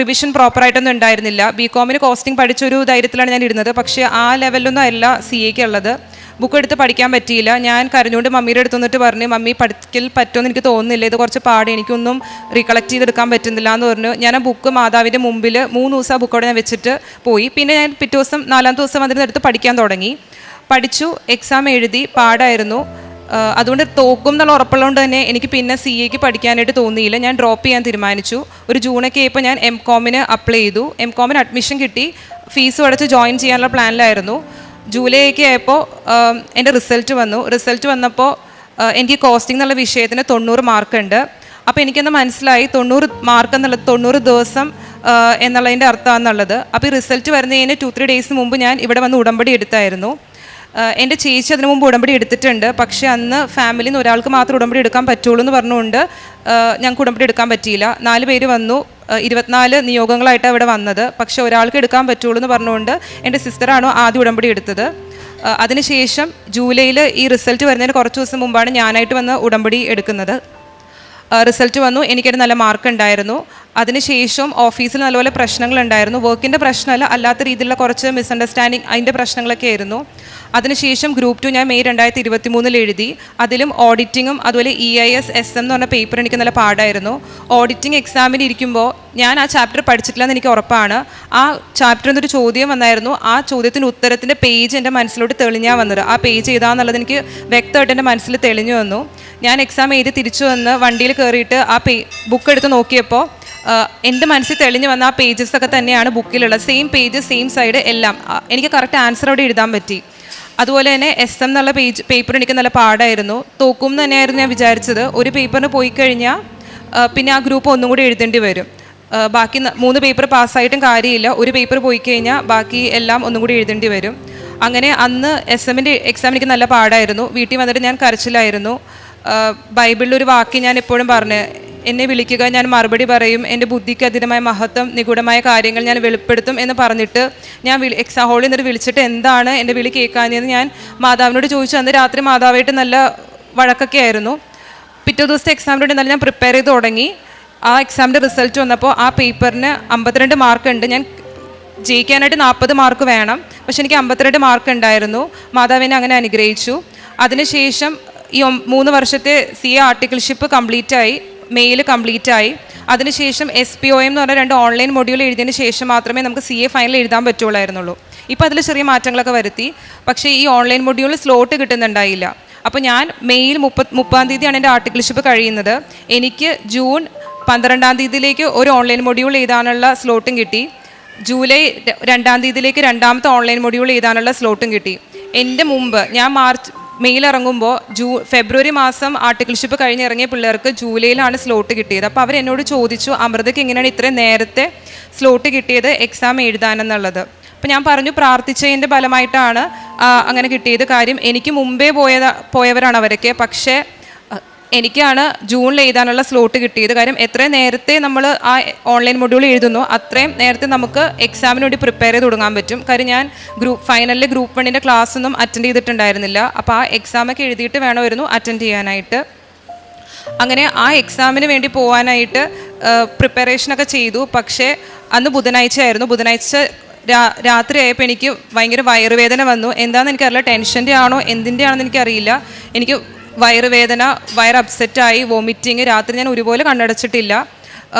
റിവിഷൻ പ്രോപ്പറായിട്ടൊന്നും ഉണ്ടായിരുന്നില്ല. BComന് കോസ്റ്റിംഗ് പഠിച്ചൊരു ധൈര്യത്തിലാണ് ഞാൻ ഇരുന്നത്, പക്ഷേ ആ ലെവലിലൊന്നും അല്ല CAക്ക് ഉള്ളത്. ബുക്ക് എടുത്ത് പഠിക്കാൻ പറ്റിയില്ല. ഞാൻ കരഞ്ഞുകൊണ്ട് മമ്മിയുടെ അടുത്ത് വന്നിട്ട് പറഞ്ഞു, മമ്മി പഠിക്കൽ പറ്റുമെന്ന് എനിക്ക് തോന്നുന്നില്ല, ഇത് കുറച്ച് പാട്, എനിക്കൊന്നും റീകളക്ട് ചെയ്തെടുക്കാൻ പറ്റുന്നില്ല എന്ന് പറഞ്ഞു. ഞാൻ ആ ബുക്ക് മാതാവിൻ്റെ മുമ്പിൽ 3 ദിവസം ആ ബുക്കോടെ ഞാൻ വെച്ചിട്ട് പോയി. പിന്നെ ഞാൻ പിറ്റേ ദിവസം 4ാമത്തെ ദിവസം വന്നിരുന്നെടുത്ത് പഠിക്കാൻ തുടങ്ങി. പഠിച്ചു, എക്സാം എഴുതി, പാടായിരുന്നു. അതുകൊണ്ട് തോക്കും എന്നുള്ള ഉറപ്പുള്ളതുകൊണ്ട് തന്നെ എനിക്ക് പിന്നെ CAക്ക് പഠിക്കാനായിട്ട് തോന്നിയില്ല. ഞാൻ ഡ്രോപ്പ് ചെയ്യാൻ തീരുമാനിച്ചു. ഒരു ജൂണൊക്കെ ആയപ്പോൾ ഞാൻ MComന് അപ്ലൈ ചെയ്തു. MComന് അഡ്മിഷൻ കിട്ടി, ഫീസും അടച്ച് ജോയിൻ ചെയ്യാനുള്ള പ്ലാനിലായിരുന്നു. ജൂലൈ ഒക്കെ ആയപ്പോൾ എൻ്റെ റിസൾട്ട് വന്നപ്പോൾ എനിക്ക് കോസ്റ്റിംഗ് എന്നുള്ള വിഷയത്തിന് 90 മാർക്കുണ്ട്. അപ്പോൾ എനിക്കെന്ന് മനസ്സിലായി 90 മാർക്ക് എന്നുള്ളത് 90 ദിവസം എന്നുള്ളതിൻ്റെ അർത്ഥമാണെന്നുള്ളത്. അപ്പോൾ ഈ റിസൾട്ട് വരുന്നതിന് 2-3 ഡേയ്സ് മുമ്പ് ഞാൻ ഇവിടെ വന്ന് ഉടമ്പടി എടുത്തായിരുന്നു. എൻ്റെ ചേച്ചി അതിനു മുമ്പ് ഉടമ്പടി എടുത്തിട്ടുണ്ട്, പക്ഷേ അന്ന് ഫാമിലിയിൽ നിന്ന് ഒരാൾക്ക് മാത്രം ഉടമ്പടി എടുക്കാൻ പറ്റുള്ളൂ എന്ന് പറഞ്ഞുകൊണ്ട് ഞങ്ങൾക്ക് ഉടമ്പടി എടുക്കാൻ പറ്റിയില്ല. 4 പേര് വന്നു, 24 നിയോഗങ്ങളായിട്ടാണ് ഇവിടെ വന്നത്. പക്ഷേ ഒരാൾക്ക് എടുക്കാൻ പറ്റുള്ളൂ എന്ന് പറഞ്ഞുകൊണ്ട് എൻ്റെ സിസ്റ്ററാണ് ആദ്യം ഉടമ്പടി എടുത്തത്. അതിനുശേഷം ജൂലൈയിൽ ഈ റിസൾട്ട് വരുന്നതിന് കുറച്ച് ദിവസം മുമ്പാണ് ഞാനായിട്ട് വന്ന് ഉടമ്പടി എടുക്കുന്നത്. റിസൾട്ട് വന്നു, എനിക്കൊരു നല്ല മാർക്ക് ഉണ്ടായിരുന്നു. അതിനുശേഷം ഓഫീസിൽ നല്ലപോലെ പ്രശ്നങ്ങളുണ്ടായിരുന്നു. വർക്കിൻ്റെ പ്രശ്നമല്ല, അല്ലാത്ത രീതിയിലുള്ള കുറച്ച് മിസ്അണ്ടർസ്റ്റാൻഡിങ്, അതിൻ്റെ പ്രശ്നങ്ങളൊക്കെ ആയിരുന്നു. അതിനുശേഷം ഗ്രൂപ്പ് 2 ഞാൻ മെയ് 2023 എഴുതി. അതിലും ഓഡിറ്റിങ്ങും അതുപോലെ EIS SM എന്ന് പറഞ്ഞ പേപ്പർ എനിക്ക് നല്ല പാടായിരുന്നു. ഓഡിറ്റിംഗ് എക്സാമിന് ഇരിക്കുമ്പോൾ ഞാൻ ആ ചാപ്റ്റർ പഠിച്ചിട്ടില്ലെന്ന് എനിക്ക് ഉറപ്പാണ്. ആ ചാപ്റ്ററിൽ നിന്നൊരു ചോദ്യം വന്നായിരുന്നു. ആ ചോദ്യത്തിൻ്റെ ഉത്തരത്തിൻ്റെ പേജ് എൻ്റെ മനസ്സിലോട്ട് തെളിഞ്ഞാൽ വന്നത്. ആ പേജ് ഏതാണെന്നുള്ളത് എനിക്ക് വ്യക്തമായിട്ട് എൻ്റെ മനസ്സിൽ തെളിഞ്ഞു വന്നു. ഞാൻ എക്സാം എഴുതി തിരിച്ചു വന്ന് വണ്ടിയിൽ കയറിയിട്ട് ആ ബുക്ക് എടുത്ത് നോക്കിയപ്പോൾ എൻ്റെ മനസ്സിൽ തെളിഞ്ഞു വന്ന ആ പേജസൊക്കെ തന്നെയാണ് ബുക്കിലുള്ളത്. സെയിം പേജ്, സെയിം സൈഡ് എല്ലാം. എനിക്ക് കറക്റ്റ് ആൻസർ അവിടെ എഴുതാൻ പറ്റി. അതുപോലെ തന്നെ SM എന്നുള്ള പേപ്പർ എനിക്ക് നല്ല പാടായിരുന്നു. തോക്കും എന്ന് തന്നെയായിരുന്നു ഞാൻ വിചാരിച്ചത്. ഒരു പേപ്പറിന് പോയി കഴിഞ്ഞാൽ പിന്നെ ആ ഗ്രൂപ്പ് ഒന്നും കൂടി എഴുതേണ്ടി വരും. ബാക്കി 3 പേപ്പർ പാസ്സായിട്ടും കാര്യമില്ല. ഒരു പേപ്പർ പോയി കഴിഞ്ഞാൽ ബാക്കി എല്ലാം ഒന്നും കൂടി എഴുതേണ്ടി വരും. അങ്ങനെ അന്ന് SMൻ്റെ എക്സാം എനിക്ക് നല്ല പാടായിരുന്നു. വീട്ടിൽ വന്നിട്ട് ഞാൻ കരച്ചിലായിരുന്നു. ബൈബിളിലൊരു വാക്യം ഞാൻ എപ്പോഴും പറഞ്ഞു, എന്നെ വിളിക്കുക, ഞാൻ മറുപടി പറയും, എൻ്റെ ബുദ്ധിക്ക് അതീതമായ മഹത്വം, നിഗൂഢമായ കാര്യങ്ങൾ ഞാൻ വെളിപ്പെടുത്തും എന്ന് പറഞ്ഞിട്ട് ഞാൻ എക്സാം ഹാളിൽ നിന്നിട്ട് വിളിച്ചിട്ട് എന്താണ് എൻ്റെ വിളി കേൾക്കാഞ്ഞതെന്ന് ഞാൻ മാതാവിനോട് ചോദിച്ചു. അന്ന് രാത്രി മാതാവായിട്ട് നല്ല വഴക്കൊക്കെ ആയിരുന്നു. പിറ്റേ ദിവസത്തെ എക്സാമിന് വേണ്ടി നല്ല ഞാൻ പ്രിപ്പയർ ചെയ്ത് തുടങ്ങി. ആ എക്സാമിൻ്റെ റിസൾട്ട് വന്നപ്പോൾ ആ പേപ്പറിന് 52 മാർക്ക് ഉണ്ട്. ഞാൻ ജയിക്കാനായിട്ട് 40 മാർക്ക് വേണം, പക്ഷെ എനിക്ക് 52 മാർക്ക് ഉണ്ടായിരുന്നു. മാതാവിനെ അങ്ങനെ അനുഗ്രഹിച്ചു. അതിനുശേഷം ഈ 3 വർഷത്തെ CA ആർട്ടിക്കിൾഷിപ്പ് കംപ്ലീറ്റായി, മെയിൽ കംപ്ലീറ്റായി. അതിനുശേഷം SPOM എന്ന് പറഞ്ഞ 2 ഓൺലൈൻ മൊഡ്യൂൾ എഴുതിയതിന് ശേഷം മാത്രമേ നമുക്ക് CA ഫൈനൽ എഴുതാൻ പറ്റുള്ളായിരുന്നുള്ളൂ. ഇപ്പോൾ അതിൽ ചെറിയ മാറ്റങ്ങളൊക്കെ വരുത്തി. പക്ഷേ ഈ ഓൺലൈൻ മൊഡ്യൂളിൽ സ്ലോട്ട് കിട്ടുന്നുണ്ടായില്ല. അപ്പോൾ ഞാൻ മെയിൽ 30-ആം തീയതിയാണ് എൻ്റെ ആർട്ടിക്കിൾഷിപ്പ് കഴിയുന്നത്. എനിക്ക് ജൂൺ 12-ആം തീയതിയിലേക്ക് ഒരു ഓൺലൈൻ മൊഡ്യൂൾ എഴുതാനുള്ള സ്ലോട്ടും കിട്ടി. ജൂലൈ 2-ആം തീയതിയിലേക്ക് 2ാമത്തെ ഓൺലൈൻ മൊഡ്യൂൾ എഴുതാനുള്ള സ്ലോട്ടും കിട്ടി. എൻ്റെ മുമ്പ് ഞാൻ മെയിൽ ഇറങ്ങുമ്പോൾ ഫെബ്രുവരി മാസം ആർട്ടിക്കിൾഷിപ്പ് കഴിഞ്ഞിറങ്ങിയ പിള്ളേർക്ക് ജൂലൈയിലാണ് സ്ലോട്ട് കിട്ടിയത്. അപ്പോൾ അവരെന്നോട് ചോദിച്ചു, അമൃതയ്ക്ക് എങ്ങനെയാണ് ഇത്രയും നേരത്തെ സ്ലോട്ട് കിട്ടിയത് എക്സാം എഴുതാനെന്നുള്ളത്. അപ്പോൾ ഞാൻ പറഞ്ഞു, പ്രാർത്ഥിച്ചതിൻ്റെ ഫലമായിട്ടാണ് അങ്ങനെ കിട്ടിയത്. കാര്യം എനിക്ക് മുമ്പേ പോയവരാണ് അവരൊക്കെ, പക്ഷേ എനിക്കാണ് ജൂണിൽ എഴുതാനുള്ള സ്ലോട്ട് കിട്ടിയത്. കാര്യം എത്രയും നേരത്തെ നമ്മൾ ആ ഓൺലൈൻ മൊഡ്യൂൾ എഴുതുന്നു അത്രയും നേരത്തെ നമുക്ക് എക്സാമിന് വേണ്ടി പ്രിപ്പയർ ചെയ്ത് തുടങ്ങാൻ പറ്റും. കാര്യം ഞാൻ ഫൈനലിൽ ഗ്രൂപ്പ് 1-ൻ്റെ ക്ലാസ്സൊന്നും അറ്റൻഡ് ചെയ്തിട്ടുണ്ടായിരുന്നില്ല. അപ്പോൾ ആ എക്സാമൊക്കെ എഴുതിയിട്ട് വേണമായിരുന്നു അറ്റൻഡ് ചെയ്യാനായിട്ട്. അങ്ങനെ ആ എക്സാമിന് വേണ്ടി പോകാനായിട്ട് പ്രിപ്പറേഷനൊക്കെ ചെയ്തു. പക്ഷേ അന്ന് ബുധനാഴ്ച ആയിരുന്നു. ബുധനാഴ്ച രാത്രി ആയപ്പോൾ എനിക്ക് ഭയങ്കര വയറുവേദന വന്നു. എന്താണെന്ന് എനിക്കറിയില്ല, ടെൻഷൻ്റെ ആണോ എന്തിൻ്റെ ആണെന്ന് എനിക്കറിയില്ല. എനിക്ക് വയറുവേദന, വയർ അപ്സെറ്റായി, വോമിറ്റിങ്. രാത്രി ഞാൻ ഒരുപോലെ കണ്ണടച്ചിട്ടില്ല.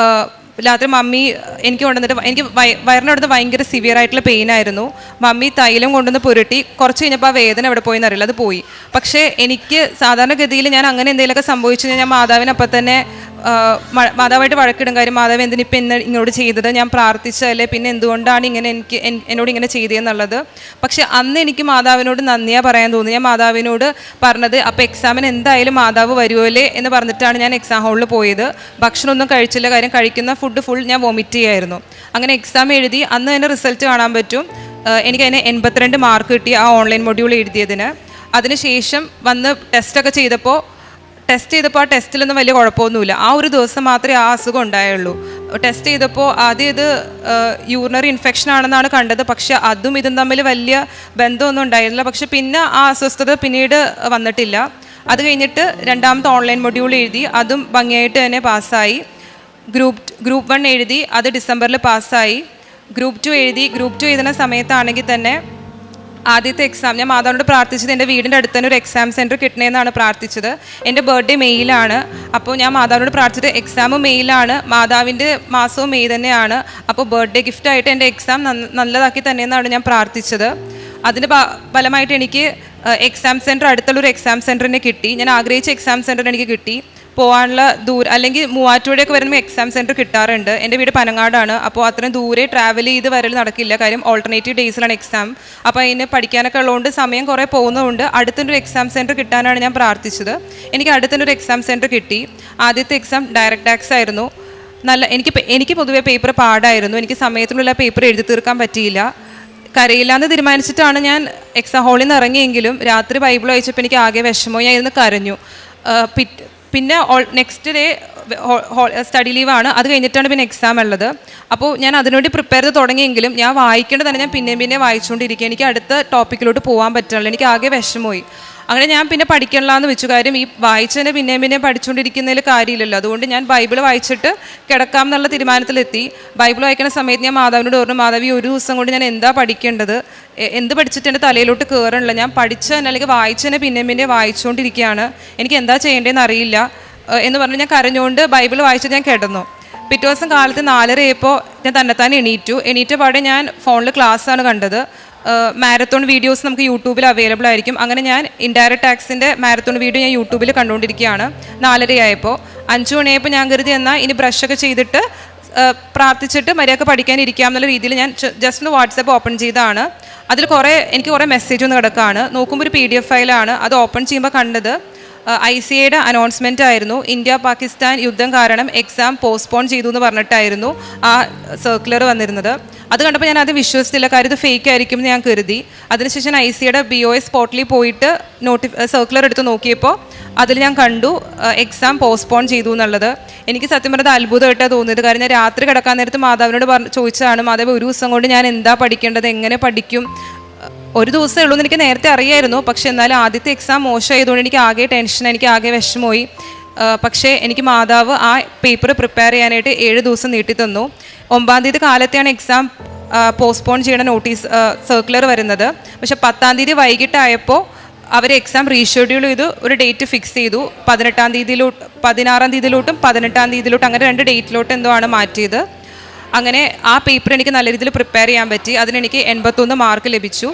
രാത്രി മമ്മി എനിക്ക് കൊണ്ടുവന്നിട്ട് എനിക്ക് വയറിനടുത്ത് ഭയങ്കര സിവിയർ ആയിട്ടുള്ള പെയിൻ ആയിരുന്നു. മമ്മി തൈലം കൊണ്ടുവന്ന് പുരട്ടി. കുറച്ച് കഴിഞ്ഞപ്പോൾ ആ വേദന എവിടെ പോയി എന്നറിയില്ല, അത് പോയി. പക്ഷേ എനിക്ക് സാധാരണഗതിയിൽ ഞാൻ അങ്ങനെ എന്തെങ്കിലുമൊക്കെ സംഭവിച്ചു കഴിഞ്ഞാൽ മാതാവിനപ്പം തന്നെ മാതാവായിട്ട് വഴക്കിടും. കാര്യം മാതാവ് എന്തിനിപ്പോൾ ഇങ്ങോട്ട് ചെയ്തത്, ഞാൻ പ്രാർത്ഥിച്ചതല്ലേ, പിന്നെ എന്തുകൊണ്ടാണ് ഇങ്ങനെ എന്നോട് ഇങ്ങനെ ചെയ്തതെന്നുള്ളത്. പക്ഷെ അന്ന് എനിക്ക് മാതാവിനോട് നന്ദിയാ പറയാൻ തോന്നി. ഞാൻ മാതാവിനോട് പറഞ്ഞത്, അപ്പോൾ എക്സാമിന് എന്തായാലും മാതാവ് വരുമല്ലേ എന്ന് പറഞ്ഞിട്ടാണ് ഞാൻ എക്സാം ഹാളിൽ പോയത്. ഭക്ഷണമൊന്നും കഴിച്ചില്ല, കാര്യം കഴിക്കുന്ന ഫുഡ് ഫുൾ ഞാൻ വോമിറ്റ് ചെയ്യായിരുന്നു. അങ്ങനെ എക്സാം എഴുതി. അന്ന് തന്നെ റിസൾട്ട് കാണാൻ പറ്റും. എനിക്കതിന് 82 മാർക്ക് കിട്ടി ആ ഓൺലൈൻ മൊഡ്യൂൾ എഴുതിയതിന്. അതിനുശേഷം വന്ന് ടെസ്റ്റൊക്കെ ചെയ്തപ്പോൾ ആ ടെസ്റ്റിലൊന്നും വലിയ കുഴപ്പമൊന്നുമില്ല. ആ ഒരു ദിവസം മാത്രമേ ആ അസുഖം ഉണ്ടായുള്ളൂ. ടെസ്റ്റ് ചെയ്തപ്പോൾ ആദ്യം ഇത് യൂറിനറി ഇൻഫെക്ഷൻ ആണെന്നാണ് കണ്ടത്. പക്ഷെ അതും ഇതും തമ്മിൽ വലിയ ബന്ധമൊന്നും ഉണ്ടായിരുന്നില്ല. പക്ഷെ പിന്നെ ആ അസ്വസ്ഥത പിന്നീട് വന്നിട്ടില്ല. അത് കഴിഞ്ഞിട്ട് 2ാമത്തെ ഓൺലൈൻ മൊഡ്യൂൾ എഴുതി. അതും ഭംഗിയായിട്ട് തന്നെ പാസ്സായി. ഗ്രൂപ്പ് 1 എഴുതി, അത് ഡിസംബറിൽ പാസ്സായി. ഗ്രൂപ്പ് 2 എഴുതി. ഗ്രൂപ്പ് 2 എഴുതുന്ന സമയത്താണെങ്കിൽ തന്നെ ആദ്യത്തെ എക്സാം ഞാൻ മാതാവിനോട് പ്രാർത്ഥിച്ചത് എൻ്റെ വീടിൻ്റെ അടുത്ത് തന്നെ ഒരു എക്സാം സെൻറ്റർ കിട്ടണമെന്നാണ് പ്രാർത്ഥിച്ചത്. എൻ്റെ ബർത്ത്ഡേ മെയിലാണ്. അപ്പോൾ ഞാൻ മാതാവിനോട് പ്രാർത്ഥിച്ചിട്ട് എക്സാമും മെയിലാണ്, മാതാവിൻ്റെ മാസവും മെയ് തന്നെയാണ്. അപ്പോൾ ബർത്ത്ഡേ ഗിഫ്റ്റായിട്ട് എൻ്റെ എക്സാം നല്ലതാക്കി തന്നെയെന്നാണ് ഞാൻ പ്രാർത്ഥിച്ചത്. അതിൻ്റെ ഫലമായിട്ട് എനിക്ക് എക്സാം സെൻറ്റർ, അടുത്തുള്ളൊരു എക്സാം സെൻറ്ററിനെ കിട്ടി. ഞാൻ ആഗ്രഹിച്ച എക്സാം സെൻറ്റർ എനിക്ക് കിട്ടി. പോകാനുള്ള ദൂരം, അല്ലെങ്കിൽ മൂവാറ്റുപുഴയൊക്കെ വരുമ്പോൾ എക്സാം സെൻറ്റർ കിട്ടാറുണ്ട്. എൻ്റെ വീട് പനങ്ങാടാണ്. അപ്പോൾ അത്രയും ദൂരെ ട്രാവൽ ചെയ്ത് വരൽ നടക്കില്ല. കാര്യം ഓൾട്ടർനേറ്റീവ് ഡേയ്സിലാണ് എക്സാം. അപ്പോൾ അതിന് പഠിക്കാനൊക്കെ ഉള്ളതുകൊണ്ട് സമയം കുറേ പോകുന്നതുകൊണ്ട് അടുത്തൊരു എക്സാം സെൻറ്റർ കിട്ടാനാണ് ഞാൻ പ്രാർത്ഥിച്ചത്. എനിക്ക് അടുത്തൊരു എക്സാം സെൻറ്റർ കിട്ടി. ആദ്യത്തെ എക്സാം ഡയറക്റ്റ് ടാക്സ് ആയിരുന്നു. എനിക്ക് പൊതുവേ പേപ്പർ പാടായിരുന്നു. എനിക്ക് സമയത്തിനുള്ള പേപ്പർ എഴുതി തീർക്കാൻ പറ്റിയില്ല. കരയില്ലാന്ന് തീരുമാനിച്ചിട്ടാണ് ഞാൻ എക്സാം ഹാളിൽ നിന്ന് ഇറങ്ങിയെങ്കിലും രാത്രി ബൈബിൾ വായിച്ചപ്പോൾ എനിക്ക് ആകെ വിഷമോ, ഞാൻ ഇരുന്ന് കരഞ്ഞു. പിന്നെ നെക്സ്റ്റ് ഡേ സ്റ്റഡി ലീവാണ്. അത് കഴിഞ്ഞിട്ടാണ് പിന്നെ എക്സാം ഉള്ളത്. അപ്പോൾ ഞാൻ അതിനുവേണ്ടി പ്രിപ്പയർ ചെയ്ത് തുടങ്ങിയെങ്കിലും ഞാൻ വായിക്കേണ്ടത് തന്നെ ഞാൻ പിന്നെ വായിച്ചുകൊണ്ടിരിക്കുക. എനിക്ക് അടുത്ത ടോപ്പിക്കിലോട്ട് പോകാൻ പറ്റുന്നില്ല. എനിക്ക് ആകെ വിഷമമായി. അങ്ങനെ ഞാൻ പിന്നെ പഠിക്കണില്ലാന്ന് വെച്ചു. കാര്യം ഈ വായിച്ചതിനെ പിന്നെ പഠിച്ചുകൊണ്ടിരിക്കുന്നതിൽ കാര്യമില്ലല്ലോ. അതുകൊണ്ട് ഞാൻ ബൈബിൾ വായിച്ചിട്ട് കിടക്കാം എന്നുള്ള തീരുമാനത്തിലെത്തി. ബൈബിൾ വായിക്കുന്ന സമയത്ത് ഞാൻ മാതാവിനോട് പറഞ്ഞു, മാതാവി ഒരു ദിവസം കൊണ്ട് ഞാൻ എന്താ പഠിക്കേണ്ടത്, എന്ത് പഠിച്ചിട്ട് എൻ്റെ തലയിലോട്ട് കയറണില്ല, ഞാൻ പഠിച്ചതന്നെ അല്ലെങ്കിൽ വായിച്ചതിനെ പിന്നെ വായിച്ചുകൊണ്ടിരിക്കുകയാണ്, എനിക്ക് എന്താ ചെയ്യേണ്ടതെന്ന് അറിയില്ല എന്ന് പറഞ്ഞ് ഞാൻ കരഞ്ഞുകൊണ്ട് ബൈബിൾ വായിച്ചിട്ട് ഞാൻ കിടന്നു. പിറ്റേ ദിവസം കാലത്ത് 4:30 ആയപ്പോൾ ഞാൻ തന്നെത്താൻ എണീറ്റ പാടെ ഞാൻ ഫോണിൽ ക്ലാസ്സാണ് കണ്ടത്. മാരത്തോൺ വീഡിയോസ് നമുക്ക് യൂട്യൂബിൽ അവൈലബിൾ ആയിരിക്കും. അങ്ങനെ ഞാൻ ഇൻഡയറക്റ്റ് ടാക്സിൻ്റെ മാരത്തോൺ വീഡിയോ ഞാൻ യൂട്യൂബിൽ കണ്ടുകൊണ്ടിരിക്കുകയാണ്. 4:30 ആയപ്പോൾ 5 മണിയായപ്പോൾ ഞാൻ കരുതി എന്നാൽ ഇനി ബ്രഷൊക്കെ ചെയ്തിട്ട് പ്രാർത്ഥിച്ചിട്ട് മര്യാദക്ക് പഠിക്കാനിരിക്കാം എന്നുള്ള രീതിയിൽ ഞാൻ ജസ്റ്റ് ഒന്ന് വാട്സാപ്പ് ഓപ്പൺ ചെയ്തതാണ്. അതിൽ എനിക്ക് കുറേ മെസ്സേജ് ഒന്ന് കിടക്കുകയാണ്. നോക്കുമ്പോൾ ഒരു PDF ഫയലാണ്. അത് ഓപ്പൺ ചെയ്യുമ്പോൾ കണ്ടത് ICAയുടെ അനൗൺസ്മെൻ്റ് ആയിരുന്നു. ഇന്ത്യ പാകിസ്ഥാൻ യുദ്ധം കാരണം എക്സാം പോസ്റ്റ്പോൺ ചെയ്തു എന്ന് പറഞ്ഞിട്ടായിരുന്നു ആ സർക്കുലർ വന്നിരുന്നത്. അത് കണ്ടപ്പോൾ ഞാൻ അത് വിശ്വസിച്ചില്ല, കാര്യം ഇത് ഫേക്ക് ആയിരിക്കും എന്ന് ഞാൻ കരുതി. അതിനുശേഷം ICAയുടെ BOS പോർട്ടലിൽ പോയിട്ട് സർക്കുലർ എടുത്ത് നോക്കിയപ്പോൾ അതിൽ ഞാൻ കണ്ടു എക്സാം പോസ്റ്റ്പോൺ ചെയ്തു എന്നുള്ളത്. എനിക്ക് സത്യം പറഞ്ഞത് അത്ഭുതമായിട്ടാണ് തോന്നിയത്. കാരണം ഞാൻ രാത്രി കിടക്കാൻ നേരത്ത് മാതാവിനോട് ചോദിച്ചതാണ്, മാതാവ് ഒരു ദിവസം കൊണ്ട് ഞാൻ എന്താ പഠിക്കേണ്ടത്, എങ്ങനെ പഠിക്കും? ഒരു ദിവസമേ ഉള്ളൂ എന്ന് എനിക്ക് നേരത്തെ അറിയായിരുന്നു. പക്ഷേ എന്നാലും ആദ്യത്തെ എക്സാം മോശമായതുകൊണ്ട് എനിക്ക് ആകെ ടെൻഷൻ, എനിക്ക് ആകെ വിഷമമായി. പക്ഷേ എനിക്ക് മാതാവ് ആ പേപ്പർ പ്രിപ്പയർ ചെയ്യാനായിട്ട് 7 ദിവസം നീട്ടിത്തന്നു. 9-ാം തീയതി കാലത്തെയാണ് എക്സാം പോസ്റ്റ്പോൺ ചെയ്യണ സർക്കുലർ വരുന്നത്. പക്ഷേ 10-ാം തീയതി വൈകിട്ടായപ്പോൾ അവർ എക്സാം റീഷെഡ്യൂൾ ചെയ്തു, ഒരു ഡേറ്റ് ഫിക്സ് ചെയ്തു. 16-ാം തീയതിയിലോട്ടും 18-ാം തീയതിയിലോട്ടും അങ്ങനെ 2 ഡേറ്റിലോട്ട് എന്തോ ആണ് മാറ്റിയത്. അങ്ങനെ ആ പേപ്പർ എനിക്ക് നല്ല രീതിയിൽ പ്രിപ്പയർ ചെയ്യാൻ പറ്റി. അതിനെനിക്ക് 81 മാർക്ക് ലഭിച്ചു.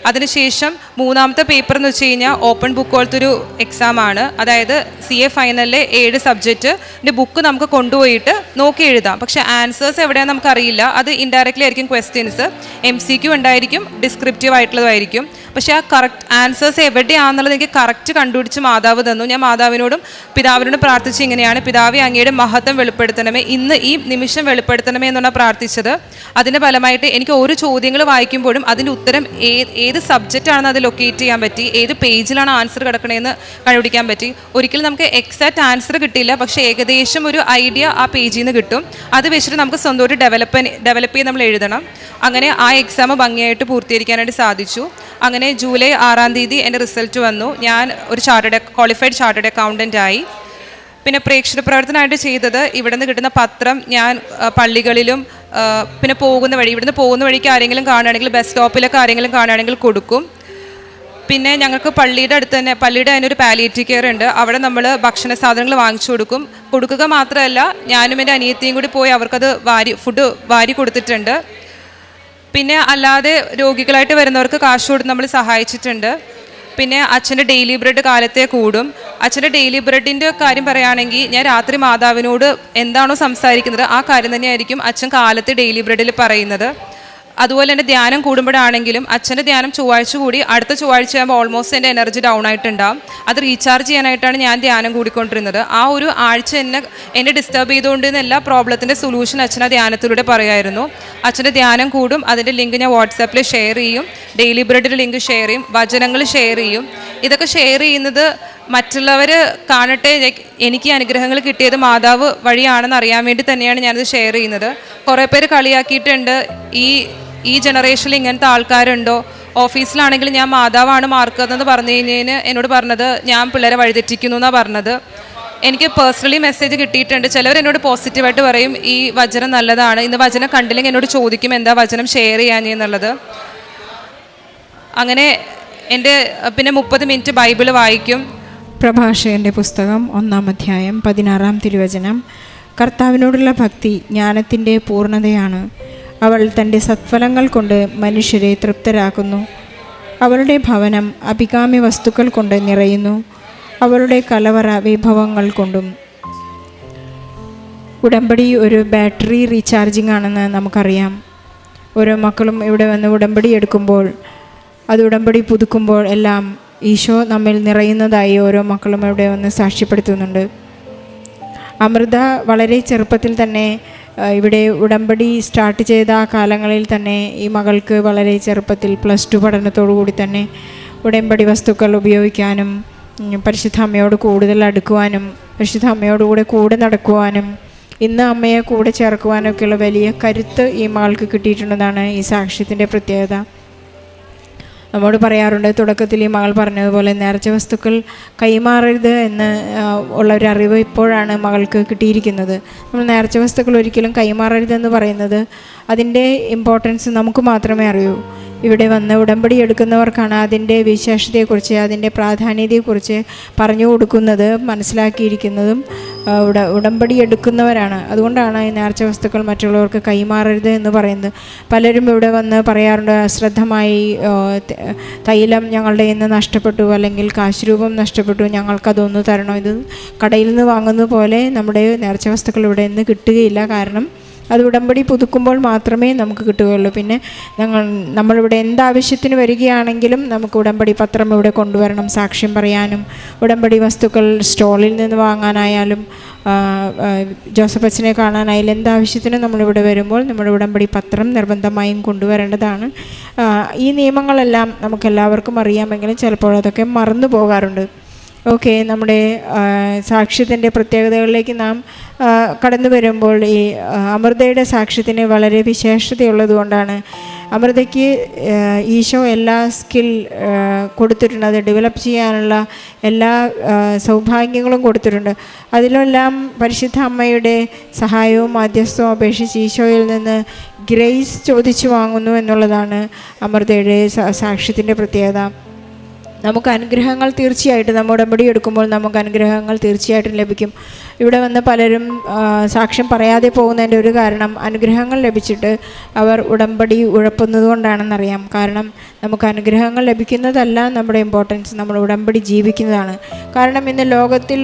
അതിനുശേഷം 3-ാമത്തെ പേപ്പർ എന്ന് വെച്ച് കഴിഞ്ഞാൽ ഓപ്പൺ ബുക്ക് പോലത്തെ ഒരു എക്സാമാണ്. അതായത് CA ഫൈനലിലെ 7 സബ്ജക്റ്റിൻ്റെ ബുക്ക് നമുക്ക് കൊണ്ടുപോയിട്ട് നോക്കി എഴുതാം. പക്ഷേ ആൻസേഴ്സ് എവിടെയാണെന്ന് നമുക്കറിയില്ല. അത് ഇൻഡയറക്റ്റ്ലി ആയിരിക്കും ക്വസ്റ്റ്യൻസ്. MCQ ഉണ്ടായിരിക്കും, ഡിസ്ക്രിപ്റ്റീവ് ആയിട്ടുള്ളതായിരിക്കും. പക്ഷേ ആ കറക്റ്റ് ആൻസേഴ്സ് എവിടെയാണെന്നുള്ളത് എനിക്ക് കറക്റ്റ് കണ്ടുപിടിച്ച് മാതാവ് തന്നു. ഞാൻ മാതാവിനോടും പിതാവിനോടും പ്രാർത്ഥിച്ച് ഇങ്ങനെയാണ്, പിതാവെ അങ്ങയുടെ മഹത്വം വെളിപ്പെടുത്തണമേ, ഇന്ന് ഈ നിമിഷം വെളിപ്പെടുത്തണമേ എന്നാണ് പ്രാർത്ഥിച്ചത്. അതിൻ്റെ ഫലമായിട്ട് എനിക്ക് ഓരോ ചോദ്യങ്ങൾ വായിക്കുമ്പോഴും അതിൻ്റെ ഉത്തരം ഏത് സബ്ജക്റ്റാണെന്ന് അത് ലൊക്കേറ്റ് ചെയ്യാൻ പറ്റി, ഏത് പേജിലാണ് ആൻസർ കിടക്കണതെന്ന് കണ്ടുപിടിക്കാൻ പറ്റി. ഒരിക്കലും നമുക്ക് എക്സാക്റ്റ് ആൻസർ കിട്ടില്ല, പക്ഷേ ഏകദേശം ഒരു ഐഡിയ ആ പേജിൽ നിന്ന് കിട്ടും. അത് വെച്ചിട്ട് നമുക്ക് സ്വന്തമായിട്ട് ഡെവലപ്പ് ചെയ്ത് നമ്മൾ എഴുതണം. അങ്ങനെ ആ എക്സാം ഭംഗിയായിട്ട് പൂർത്തീകരിക്കാനായിട്ട് സാധിച്ചു. അങ്ങനെ ജൂലൈ 6-ാം തീയതി എൻ്റെ റിസൾട്ട് വന്നു. ഞാൻ ഒരു ക്വാളിഫൈഡ് ചാർട്ടേഡ് അക്കൗണ്ടൻ്റ് ആയി. പിന്നെ പ്രേക്ഷക പ്രവർത്തനമായിട്ട് ചെയ്തത്, ഇവിടെ നിന്ന് കിട്ടുന്ന പത്രം ഞാൻ പള്ളികളിലും പിന്നെ ഇവിടുന്ന് പോകുന്ന വഴിക്ക് ആരെങ്കിലും കാണുകയാണെങ്കിൽ, ബസ് സ്റ്റോപ്പിലൊക്കെ ആരെങ്കിലും കാണുകയാണെങ്കിൽ കൊടുക്കും. പിന്നെ ഞങ്ങൾക്ക് പള്ളിയുടെ അടുത്ത് തന്നെ, പള്ളിയുടെ അതിനൊരു പാലിയേറ്റീവ് കെയർ ഉണ്ട്, അവിടെ നമ്മൾ ഭക്ഷണ സാധനങ്ങൾ വാങ്ങിച്ചു കൊടുക്കുക മാത്രമല്ല ഞാനും എൻ്റെ അനിയത്തിയും കൂടി പോയി അവർക്കത് ഫുഡ് വാരി കൊടുത്തിട്ടുണ്ട്. പിന്നെ അല്ലാതെ രോഗികളായിട്ട് വരുന്നവർക്ക് കാശ് കൊടുത്ത് നമ്മൾ സഹായിച്ചിട്ടുണ്ട്. പിന്നെ അച്ഛൻ്റെ ഡെയിലി ബ്രെഡ് കാലത്തെ കൂടും. അച്ഛൻ്റെ ഡെയിലി ബ്രെഡിൻ്റെ കാര്യം പറയുകയാണെങ്കിൽ, ഞാൻ രാത്രി മാതാവിനോട് എന്താണോ സംസാരിക്കുന്നത് ആ കാര്യം തന്നെയായിരിക്കും അച്ഛൻ കാലത്തെ ഡെയിലി ബ്രെഡിൽ പറയുന്നത്. അതുപോലെ തന്നെ ധ്യാനം കൂടുമ്പോഴാണെങ്കിലും അച്ഛൻ്റെ ധ്യാനം ചൊവ്വാഴ്ച കൂടി, അടുത്ത ചൊവ്വാഴ്ച ആകുമ്പോൾ ഓൾമോസ്റ്റ് എൻ്റെ എനർജി ഡൗൺ ആയിട്ടുണ്ടാകും. അത് റീചാർജ് ചെയ്യാനായിട്ടാണ് ഞാൻ ധ്യാനം കൂടിക്കൊണ്ടിരുന്നത്. ആ ഒരു ആഴ്ച എന്നെ ഡിസ്റ്റർബ് ചെയ്തുകൊണ്ടിരുന്ന എല്ലാ പ്രോബ്ലത്തിൻ്റെ സൊല്യൂഷൻ അച്ഛൻ ആ ധ്യാനത്തിലൂടെ പറയുമായിരുന്നു. അച്ഛൻ്റെ ധ്യാനം കൂടും, അതിൻ്റെ ലിങ്ക് ഞാൻ വാട്സാപ്പിൽ ഷെയർ ചെയ്യും, ഡെയിലി ബ്രെഡിൻ്റെ ലിങ്ക് ഷെയർ ചെയ്യും, വചനങ്ങൾ ഷെയർ ചെയ്യും. ഇതൊക്കെ ഷെയർ ചെയ്യുന്നത് മറ്റുള്ളവർ കാണട്ടെ, എനിക്ക് അനുഗ്രഹങ്ങൾ കിട്ടിയത് മാതാവ് വഴിയാണെന്ന് അറിയാൻ വേണ്ടി തന്നെയാണ് ഞാനത് ഷെയർ ചെയ്യുന്നത്. കുറേ പേര് കളിയാക്കിയിട്ടുണ്ട്, ഈ ജനറേഷനിൽ ഇങ്ങനത്തെ ആൾക്കാരുണ്ടോ, ഓഫീസിലാണെങ്കിൽ ഞാൻ മാതാവാണ് മാർക്ക് എന്ന് പറഞ്ഞു കഴിഞ്ഞതിന് എന്നോട് പറഞ്ഞത് ഞാൻ പിള്ളേരെ വഴിതെറ്റിക്കുന്നു എന്നാണ് പറഞ്ഞത്. എനിക്ക് പേഴ്സണലി മെസ്സേജ് കിട്ടിയിട്ടുണ്ട്. ചിലവർ എന്നോട് പോസിറ്റീവായിട്ട് പറയും ഈ വചനം നല്ലതാണ്, ഇന്ന് വചനം കണ്ടില്ലെങ്കിൽ എന്നോട് ചോദിക്കും എന്താ വചനം ഷെയർ ചെയ്യാനെന്നുള്ളത്. അങ്ങനെ എൻ്റെ പിന്നെ 30 മിനിറ്റ് ബൈബിൾ വായിക്കും. പ്രഭാഷകൻ്റെ പുസ്തകം 1-ാം അധ്യായം 16-ാം തിരുവചനം. കർത്താവിനോടുള്ള ഭക്തി ജ്ഞാനത്തിൻ്റെ പൂർണ്ണതയാണ്. അവൾ തൻ്റെ സത്ഫലങ്ങൾ കൊണ്ട് മനുഷ്യരെ തൃപ്തരാക്കുന്നു. അവളുടെ ഭവനം അഭികാമ്യ വസ്തുക്കൾ കൊണ്ട് നിറയുന്നു, അവളുടെ കലവറ വിഭവങ്ങൾ കൊണ്ടും. ഉടമ്പടി ഒരു ബാറ്ററി റീചാർജിങ് ആണെന്ന് നമുക്കറിയാം. ഓരോ മക്കളും ഇവിടെ വന്ന് ഉടമ്പടി എടുക്കുമ്പോൾ, അത് ഉടമ്പടി പുതുക്കുമ്പോൾ എല്ലാം ഈശോ നമ്മിൽ നിറയുന്നതായി ഓരോ മക്കളും ഇവിടെ വന്ന് സാക്ഷ്യപ്പെടുത്തുന്നുണ്ട്. അമൃത വളരെ ചെറുപ്പത്തിൽ തന്നെ ഇവിടെ ഉടമ്പടി സ്റ്റാർട്ട് ചെയ്ത ആ കാലങ്ങളിൽ തന്നെ ഈ മകൾക്ക് വളരെ ചെറുപ്പത്തിൽ +2 പഠനത്തോടു കൂടി തന്നെ ഉടമ്പടി വസ്തുക്കൾ ഉപയോഗിക്കാനും പരിശുദ്ധ അമ്മയോട് കൂടുതൽ അടുക്കുവാനും പരിശുദ്ധ അമ്മയോടുകൂടെ കൂടെ നടക്കുവാനും ഇന്ന് അമ്മയെ കൂടെ ചേർക്കുവാനൊക്കെയുള്ള വലിയ കരുത്ത് ഈ മകൾക്ക് കിട്ടിയിട്ടുണ്ടെന്നാണ് ഈ സാക്ഷ്യത്തിൻ്റെ പ്രത്യേകത. നമ്മോട് പറയാറുണ്ട്, തുടക്കത്തിൽ ഈ മകൾ പറഞ്ഞതുപോലെ നേർച്ച വസ്തുക്കൾ കൈമാറരുത് എന്ന് ഉള്ളൊരറിവ് ഇപ്പോഴാണ് മകൾക്ക് കിട്ടിയിരിക്കുന്നത്. നമ്മൾ നേർച്ച വസ്തുക്കൾ ഒരിക്കലും കൈമാറരുതെന്ന് പറയുന്നത് അതിൻ്റെ ഇമ്പോർട്ടൻസ് നമുക്ക് മാത്രമേ അറിയൂ. ഇവിടെ വന്ന് ഉടമ്പടി എടുക്കുന്നവർക്കാണ് അതിൻ്റെ വിശേഷതയെക്കുറിച്ച്, അതിൻ്റെ പ്രാധാന്യതയെക്കുറിച്ച് പറഞ്ഞു കൊടുക്കുന്നത്, മനസ്സിലാക്കിയിരിക്കുന്നതും ഉടമ്പടി എടുക്കുന്നവരാണ്. അതുകൊണ്ടാണ് ഈ നേർച്ച വസ്തുക്കൾ മറ്റുള്ളവർക്ക് കൈമാറരുത് എന്ന് പറയുന്നത്. പലരും ഇവിടെ വന്ന് പറയാറുണ്ട്, അശ്രദ്ധമായി തൈലം ഞങ്ങളുടെ ഇന്ന് നഷ്ടപ്പെട്ടു, അല്ലെങ്കിൽ കാശ് രൂപം നഷ്ടപ്പെട്ടു, ഞങ്ങൾക്കതൊന്ന് തരണോ. ഇത് കടയിൽ നിന്ന് വാങ്ങുന്ന പോലെ നമ്മുടെ നേർച്ച വസ്തുക്കൾ ഇവിടെ നിന്ന് കിട്ടുകയില്ല. കാരണം അത് ഉടമ്പടി പുതുക്കുമ്പോൾ മാത്രമേ നമുക്ക് കിട്ടുകയുള്ളൂ. പിന്നെ നമ്മളിവിടെ എന്താവശ്യത്തിന് വരികയാണെങ്കിലും നമുക്ക് ഉടമ്പടി പത്രം ഇവിടെ കൊണ്ടുവരണം, സാക്ഷ്യം പറയാനും ഉടമ്പടി വസ്തുക്കൾ സ്റ്റോളിൽ നിന്ന് വാങ്ങാനായാലും ജോസഫ് അച്ഛനെ കാണാനായാലും എന്താവശ്യത്തിനും നമ്മളിവിടെ വരുമ്പോൾ നമ്മുടെ ഉടമ്പടി പത്രം നിർബന്ധമായും കൊണ്ടുവരേണ്ടതാണ്. ഈ നിയമങ്ങളെല്ലാം നമുക്കെല്ലാവർക്കും അറിയാമെങ്കിലും ചിലപ്പോൾ അതൊക്കെ മറന്നു പോകാറുണ്ട്. ഓക്കെ, നമ്മുടെ സാക്ഷ്യത്തിൻ്റെ പ്രത്യേകതകളിലേക്ക് നാം കടന്നു വരുമ്പോൾ ഈ അമൃതയുടെ സാക്ഷ്യത്തിന് വളരെ വിശേഷതയുള്ളതുകൊണ്ടാണ് അമൃതയ്ക്ക് ഈശോ എല്ലാ സ്കിൽ കൊടുത്തിട്ടുണ്ട്, അത് ഡെവലപ്പ് ചെയ്യാനുള്ള എല്ലാ സൗഭാഗ്യങ്ങളും കൊടുത്തിട്ടുണ്ട്. അതിലെല്ലാം പരിശുദ്ധ അമ്മയുടെ സഹായവും മധ്യസ്ഥവും അപേക്ഷിച്ച് ഈശോയിൽ നിന്ന് ഗ്രേസ് ചോദിച്ചു വാങ്ങുന്നു എന്നുള്ളതാണ് അമൃതയുടെ സാക്ഷ്യത്തിൻ്റെ പ്രത്യേകത. നമുക്ക് അനുഗ്രഹങ്ങൾ തീർച്ചയായിട്ടും നമ്മൾ ഉടമ്പടി എടുക്കുമ്പോൾ നമുക്ക് അനുഗ്രഹങ്ങൾ തീർച്ചയായിട്ടും ലഭിക്കും. ഇവിടെ വന്ന് പലരും സാക്ഷ്യം പറയാതെ പോകുന്നതിൻ്റെ ഒരു കാരണം അനുഗ്രഹങ്ങൾ ലഭിച്ചിട്ട് അവർ ഉടമ്പടി ഉഴപ്പുന്നത് കൊണ്ടാണെന്നറിയാം. കാരണം നമുക്ക് അനുഗ്രഹങ്ങൾ ലഭിക്കുന്നതല്ല നമ്മുടെ ഇമ്പോർട്ടൻസ്, നമ്മൾ ഉടമ്പടി ജീവിക്കുന്നതാണ്. കാരണം ഇന്ന് ലോകത്തിൽ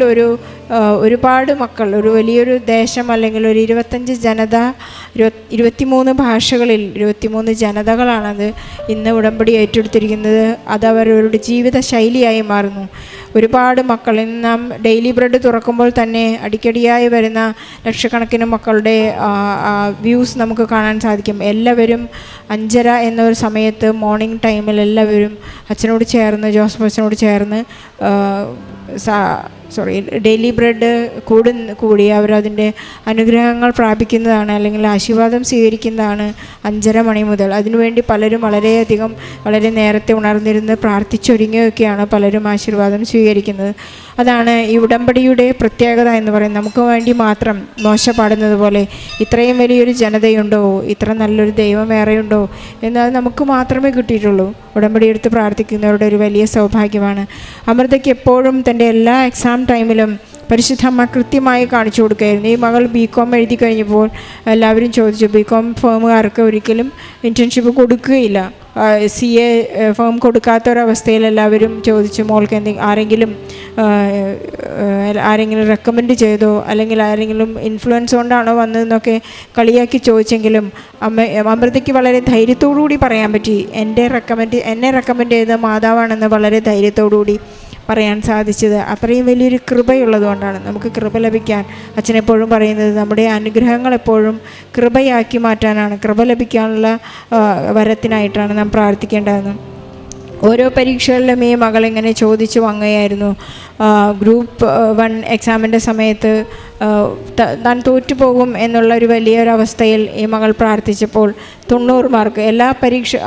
ഒരുപാട് മക്കൾ, ഒരു വലിയൊരു ദേശം അല്ലെങ്കിൽ ഒരു 25 ജനത, 23 ഭാഷകളിൽ 23 ജനതകളാണത് ഇന്ന് ഉടമ്പടി ഏറ്റെടുത്തിരിക്കുന്നത്. അതവരുടെ ജീവിത ശൈലിയായി മാറുന്നു. ഒരുപാട് മക്കൾ ഇന്ന് നാം ഡെയിലി ബ്രെഡ് തുറക്കുമ്പോൾ തന്നെ അടിക്കടിയായി വരുന്ന ലക്ഷക്കണക്കിന് മക്കളുടെ വ്യൂസ് നമുക്ക് കാണാൻ സാധിക്കും. എല്ലാവരും 5:30 എന്നൊരു സമയത്ത് മോർണിംഗ് ടൈമിൽ എല്ലാവരും അച്ഛനോട് ചേർന്ന്, ജോസഫ് അച്ഛനോട് ചേർന്ന് ഡെയിലി ബ്രെഡ് കൂടി അവരതിൻ്റെ അനുഗ്രഹങ്ങൾ പ്രാപിക്കുന്നതാണ്, അല്ലെങ്കിൽ ആശീർവാദം സ്വീകരിക്കുന്നതാണ് 5:30 മണി മുതൽ. അതിനുവേണ്ടി പലരും വളരെ നേരത്തെ ഉണർന്നിരുന്ന് പ്രാർത്ഥിച്ചൊരുങ്ങിയൊക്കെയാണ് പലരും ആശീർവാദം സ്വീകരിക്കുന്നത്. അതാണ് ഈ ഉടമ്പടിയുടെ പ്രത്യേകത എന്ന് പറയുന്നത്. നമുക്ക് വേണ്ടി മാത്രം മോശ പാടുന്നത് പോലെ ഇത്രയും വലിയൊരു ജനതയുണ്ടോ, ഇത്ര നല്ലൊരു ദൈവം വേറെയുണ്ടോ എന്നത് നമുക്ക് മാത്രമേ കിട്ടിയിട്ടുള്ളൂ. ഉടമ്പടി എടുത്ത് പ്രാർത്ഥിക്കുന്നവരുടെ ഒരു വലിയ സൗഭാഗ്യമാണ്. അമൃതയ്ക്ക് എപ്പോഴും തൻ്റെ എല്ലാ എക്സാം ടൈമിലും പരിശുദ്ധ അമ്മ കൃത്യമായി കാണിച്ചു കൊടുക്കുകയായിരുന്നു. ഈ മകൾ BCom എഴുതി കഴിഞ്ഞപ്പോൾ എല്ലാവരും ചോദിച്ചു, BCom ഫേമുകാർക്ക് ഒരിക്കലും ഇൻറ്റേൺഷിപ്പ് കൊടുക്കുകയില്ല. CA ഫേം കൊടുക്കാത്തൊരവസ്ഥയിൽ എല്ലാവരും ചോദിച്ചു, മോൾക്ക് ആരെങ്കിലും റെക്കമെൻഡ് ചെയ്തോ, അല്ലെങ്കിൽ ആരെങ്കിലും ഇൻഫ്ലുവൻസ് കൊണ്ടാണോ വന്നതെന്നൊക്കെ കളിയാക്കി ചോദിച്ചെങ്കിലും അമൃതയ്ക്ക് വളരെ ധൈര്യത്തോടുകൂടി പറയാൻ പറ്റി. എന്നെ റെക്കമെൻഡ് ചെയ്ത മാതാവാണെന്ന് വളരെ ധൈര്യത്തോടുകൂടി പറയാൻ സാധിച്ചത് അത്രയും വലിയൊരു കൃപയുള്ളതുകൊണ്ടാണ്. നമുക്ക് കൃപ ലഭിക്കാൻ അച്ഛനെപ്പോഴും പറയുന്നത് നമ്മുടെ അനുഗ്രഹങ്ങൾ എപ്പോഴും കൃപയാക്കി മാറ്റാനാണ്, കൃപ ലഭിക്കാനുള്ള വരത്തിനായിട്ടാണ് നാം പ്രാർത്ഥിക്കേണ്ടതെന്ന്. ഓരോ പരീക്ഷകളിലും ഈ മകളിങ്ങനെ ചോദിച്ചു വാങ്ങുകയായിരുന്നു. ഗ്രൂപ്പ് 1 എക്സാമിൻ്റെ സമയത്ത് താൻ തോറ്റുപോകും എന്നുള്ളൊരു വലിയൊരവസ്ഥയിൽ ഈ മകൾ പ്രാർത്ഥിച്ചപ്പോൾ 90 മാർക്ക്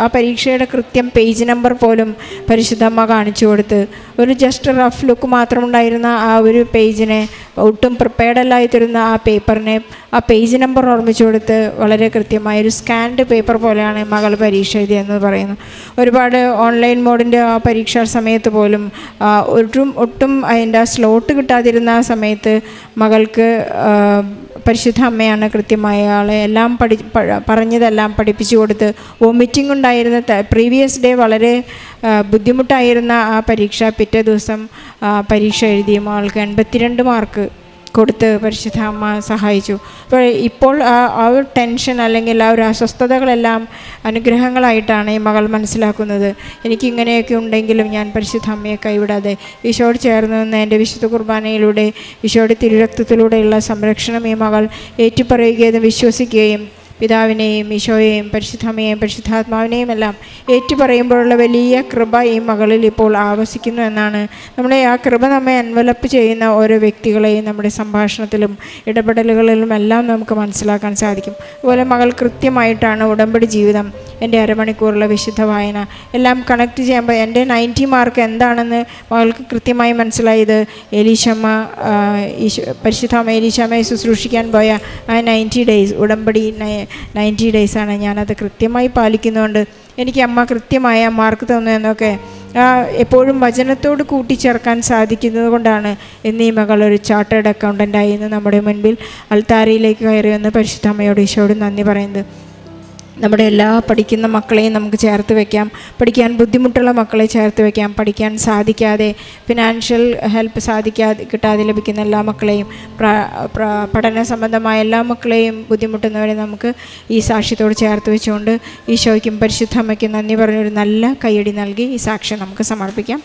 ആ പരീക്ഷയുടെ കൃത്യം പേജ് നമ്പർ പോലും പരിശുദ്ധമ്മ കാണിച്ചു കൊടുത്ത്, ഒരു ജസ്റ്റ് റഫ് ലുക്ക് മാത്രമുണ്ടായിരുന്ന ആ ഒരു പേജിനെ, ഒട്ടും പ്രിപ്പയർഡല്ലായി തരുന്ന ആ പേപ്പറിനെ ആ പേജ് നമ്പർ ഓർമ്മിച്ചു കൊടുത്ത് വളരെ കൃത്യമായൊരു സ്കാൻഡ് പേപ്പർ പോലെയാണ് മകൾ പരീക്ഷ എഴുതിയെന്ന് പറയുന്നു. ഒരുപാട് ഓൺലൈൻ മോഡിൻ്റെ ആ പരീക്ഷാ സമയത്ത് പോലും ഒട്ടും അതിൻ്റെ സ്ലോട്ട് കിട്ടാതിരുന്ന ആ സമയത്ത് മകൾക്ക് പരിശുദ്ധ അമ്മയാണ് കൃത്യമായ ആളെ എല്ലാം പറഞ്ഞതെല്ലാം പഠിപ്പിച്ചു കൊടുത്ത്. വോമിറ്റിംഗ് ഉണ്ടായിരുന്ന പ്രീവിയസ് ഡേ വളരെ ബുദ്ധിമുട്ടായിരുന്ന ആ പരീക്ഷ പിറ്റേ ദിവസം പരീക്ഷ എഴുതിയ ആൾക്ക് 82 മാർക്ക് കൊടുത്ത് പരിശുദ്ധ അമ്മ സഹായിച്ചു. ഇപ്പോൾ ആ ഒരു ടെൻഷൻ അല്ലെങ്കിൽ ആ ഒരു അസ്വസ്ഥതകളെല്ലാം അനുഗ്രഹങ്ങളായിട്ടാണ് ഈ മകൾ മനസ്സിലാക്കുന്നത്. എനിക്കിങ്ങനെയൊക്കെ ഉണ്ടെങ്കിലും ഞാൻ പരിശുദ്ധ അമ്മയെ കൈവിടാതെ ഈശോയോട് ചേർന്ന് നിന്ന് എൻ്റെ വിശുദ്ധ കുർബാനയിലൂടെ ഈശോയുടെ തിരുരക്തത്തിലൂടെയുള്ള സംരക്ഷണം ഈ മകൾ ഏറ്റുപറയുകയും വിശ്വസിക്കുകയും പിതാവിനെയും ഈശോയെയും പരിശുദ്ധമ്മയെയും പരിശുദ്ധാത്മാവിനെയും എല്ലാം ഏറ്റുപറയുമ്പോഴുള്ള വലിയ കൃപ ഈ മകളിൽ ഇപ്പോൾ ആവസിക്കുന്നു എന്നാണ്. നമ്മുടെ ആ കൃപ നമ്മെ എൻവലപ്പ് ചെയ്യുന്ന ഓരോ വ്യക്തികളെയും നമ്മുടെ സംഭാഷണത്തിലും ഇടപെടലുകളിലും എല്ലാം നമുക്ക് മനസ്സിലാക്കാൻ സാധിക്കും. അതുപോലെ മകൾ കൃത്യമായിട്ടാണ് ഉടമ്പടി ജീവിതം, എൻ്റെ അരമണിക്കൂറുള്ള വിശുദ്ധ വായന എല്ലാം കണക്ട് ചെയ്യുമ്പോൾ എൻ്റെ 90 മാർക്ക് എന്താണെന്ന് മകൾക്ക് കൃത്യമായി മനസ്സിലായത് എലീശമ്മ പരിശുദ്ധമ്മ എലീശമ്മയെ ശുശ്രൂഷിക്കാൻ പോയ ആ 90 ഡേയ്സ് ഉടമ്പടി 90 ഡേയ്സാണ്. ഞാനത് കൃത്യമായി പാലിക്കുന്നതുകൊണ്ട് എനിക്ക് അമ്മ കൃത്യമായ മാർക്ക് തന്നു എന്നൊക്കെ എപ്പോഴും വചനത്തോട് കൂട്ടിച്ചേർക്കാൻ സാധിക്കുന്നത് കൊണ്ടാണ് ഇന്ന് ഈ മകൾ ഒരു ചാർട്ടേഡ് അക്കൗണ്ടൻ്റായി ഇന്ന് നമ്മുടെ മുൻപിൽ അൾത്താരയിലേക്ക് കയറി വന്ന് പരിശുദ്ധ അമ്മയോട് ഈശോയോട് നന്ദി പറയുന്നത്. നമ്മുടെ എല്ലാ പഠിക്കുന്ന മക്കളെയും നമുക്ക് ചേർത്ത് വയ്ക്കാം. പഠിക്കാൻ ബുദ്ധിമുട്ടുള്ള മക്കളെ ചേർത്ത് വയ്ക്കാം. പഠിക്കാൻ സാധിക്കാതെ ഫിനാൻഷ്യൽ ഹെൽപ്പ് കിട്ടാതെ ലഭിക്കുന്ന എല്ലാ മക്കളെയും, പഠന സംബന്ധമായ എല്ലാ മക്കളെയും ബുദ്ധിമുട്ടുന്നവരെ നമുക്ക് ഈ സാക്ഷ്യത്തോട് ചേർത്ത് വെച്ചുകൊണ്ട് ഈശോയ്ക്കും പരിശുദ്ധ അമ്മയ്ക്കും നന്ദി പറഞ്ഞൊരു നല്ല കയ്യടി നൽകി ഈ സാക്ഷ്യം നമുക്ക് സമർപ്പിക്കാം.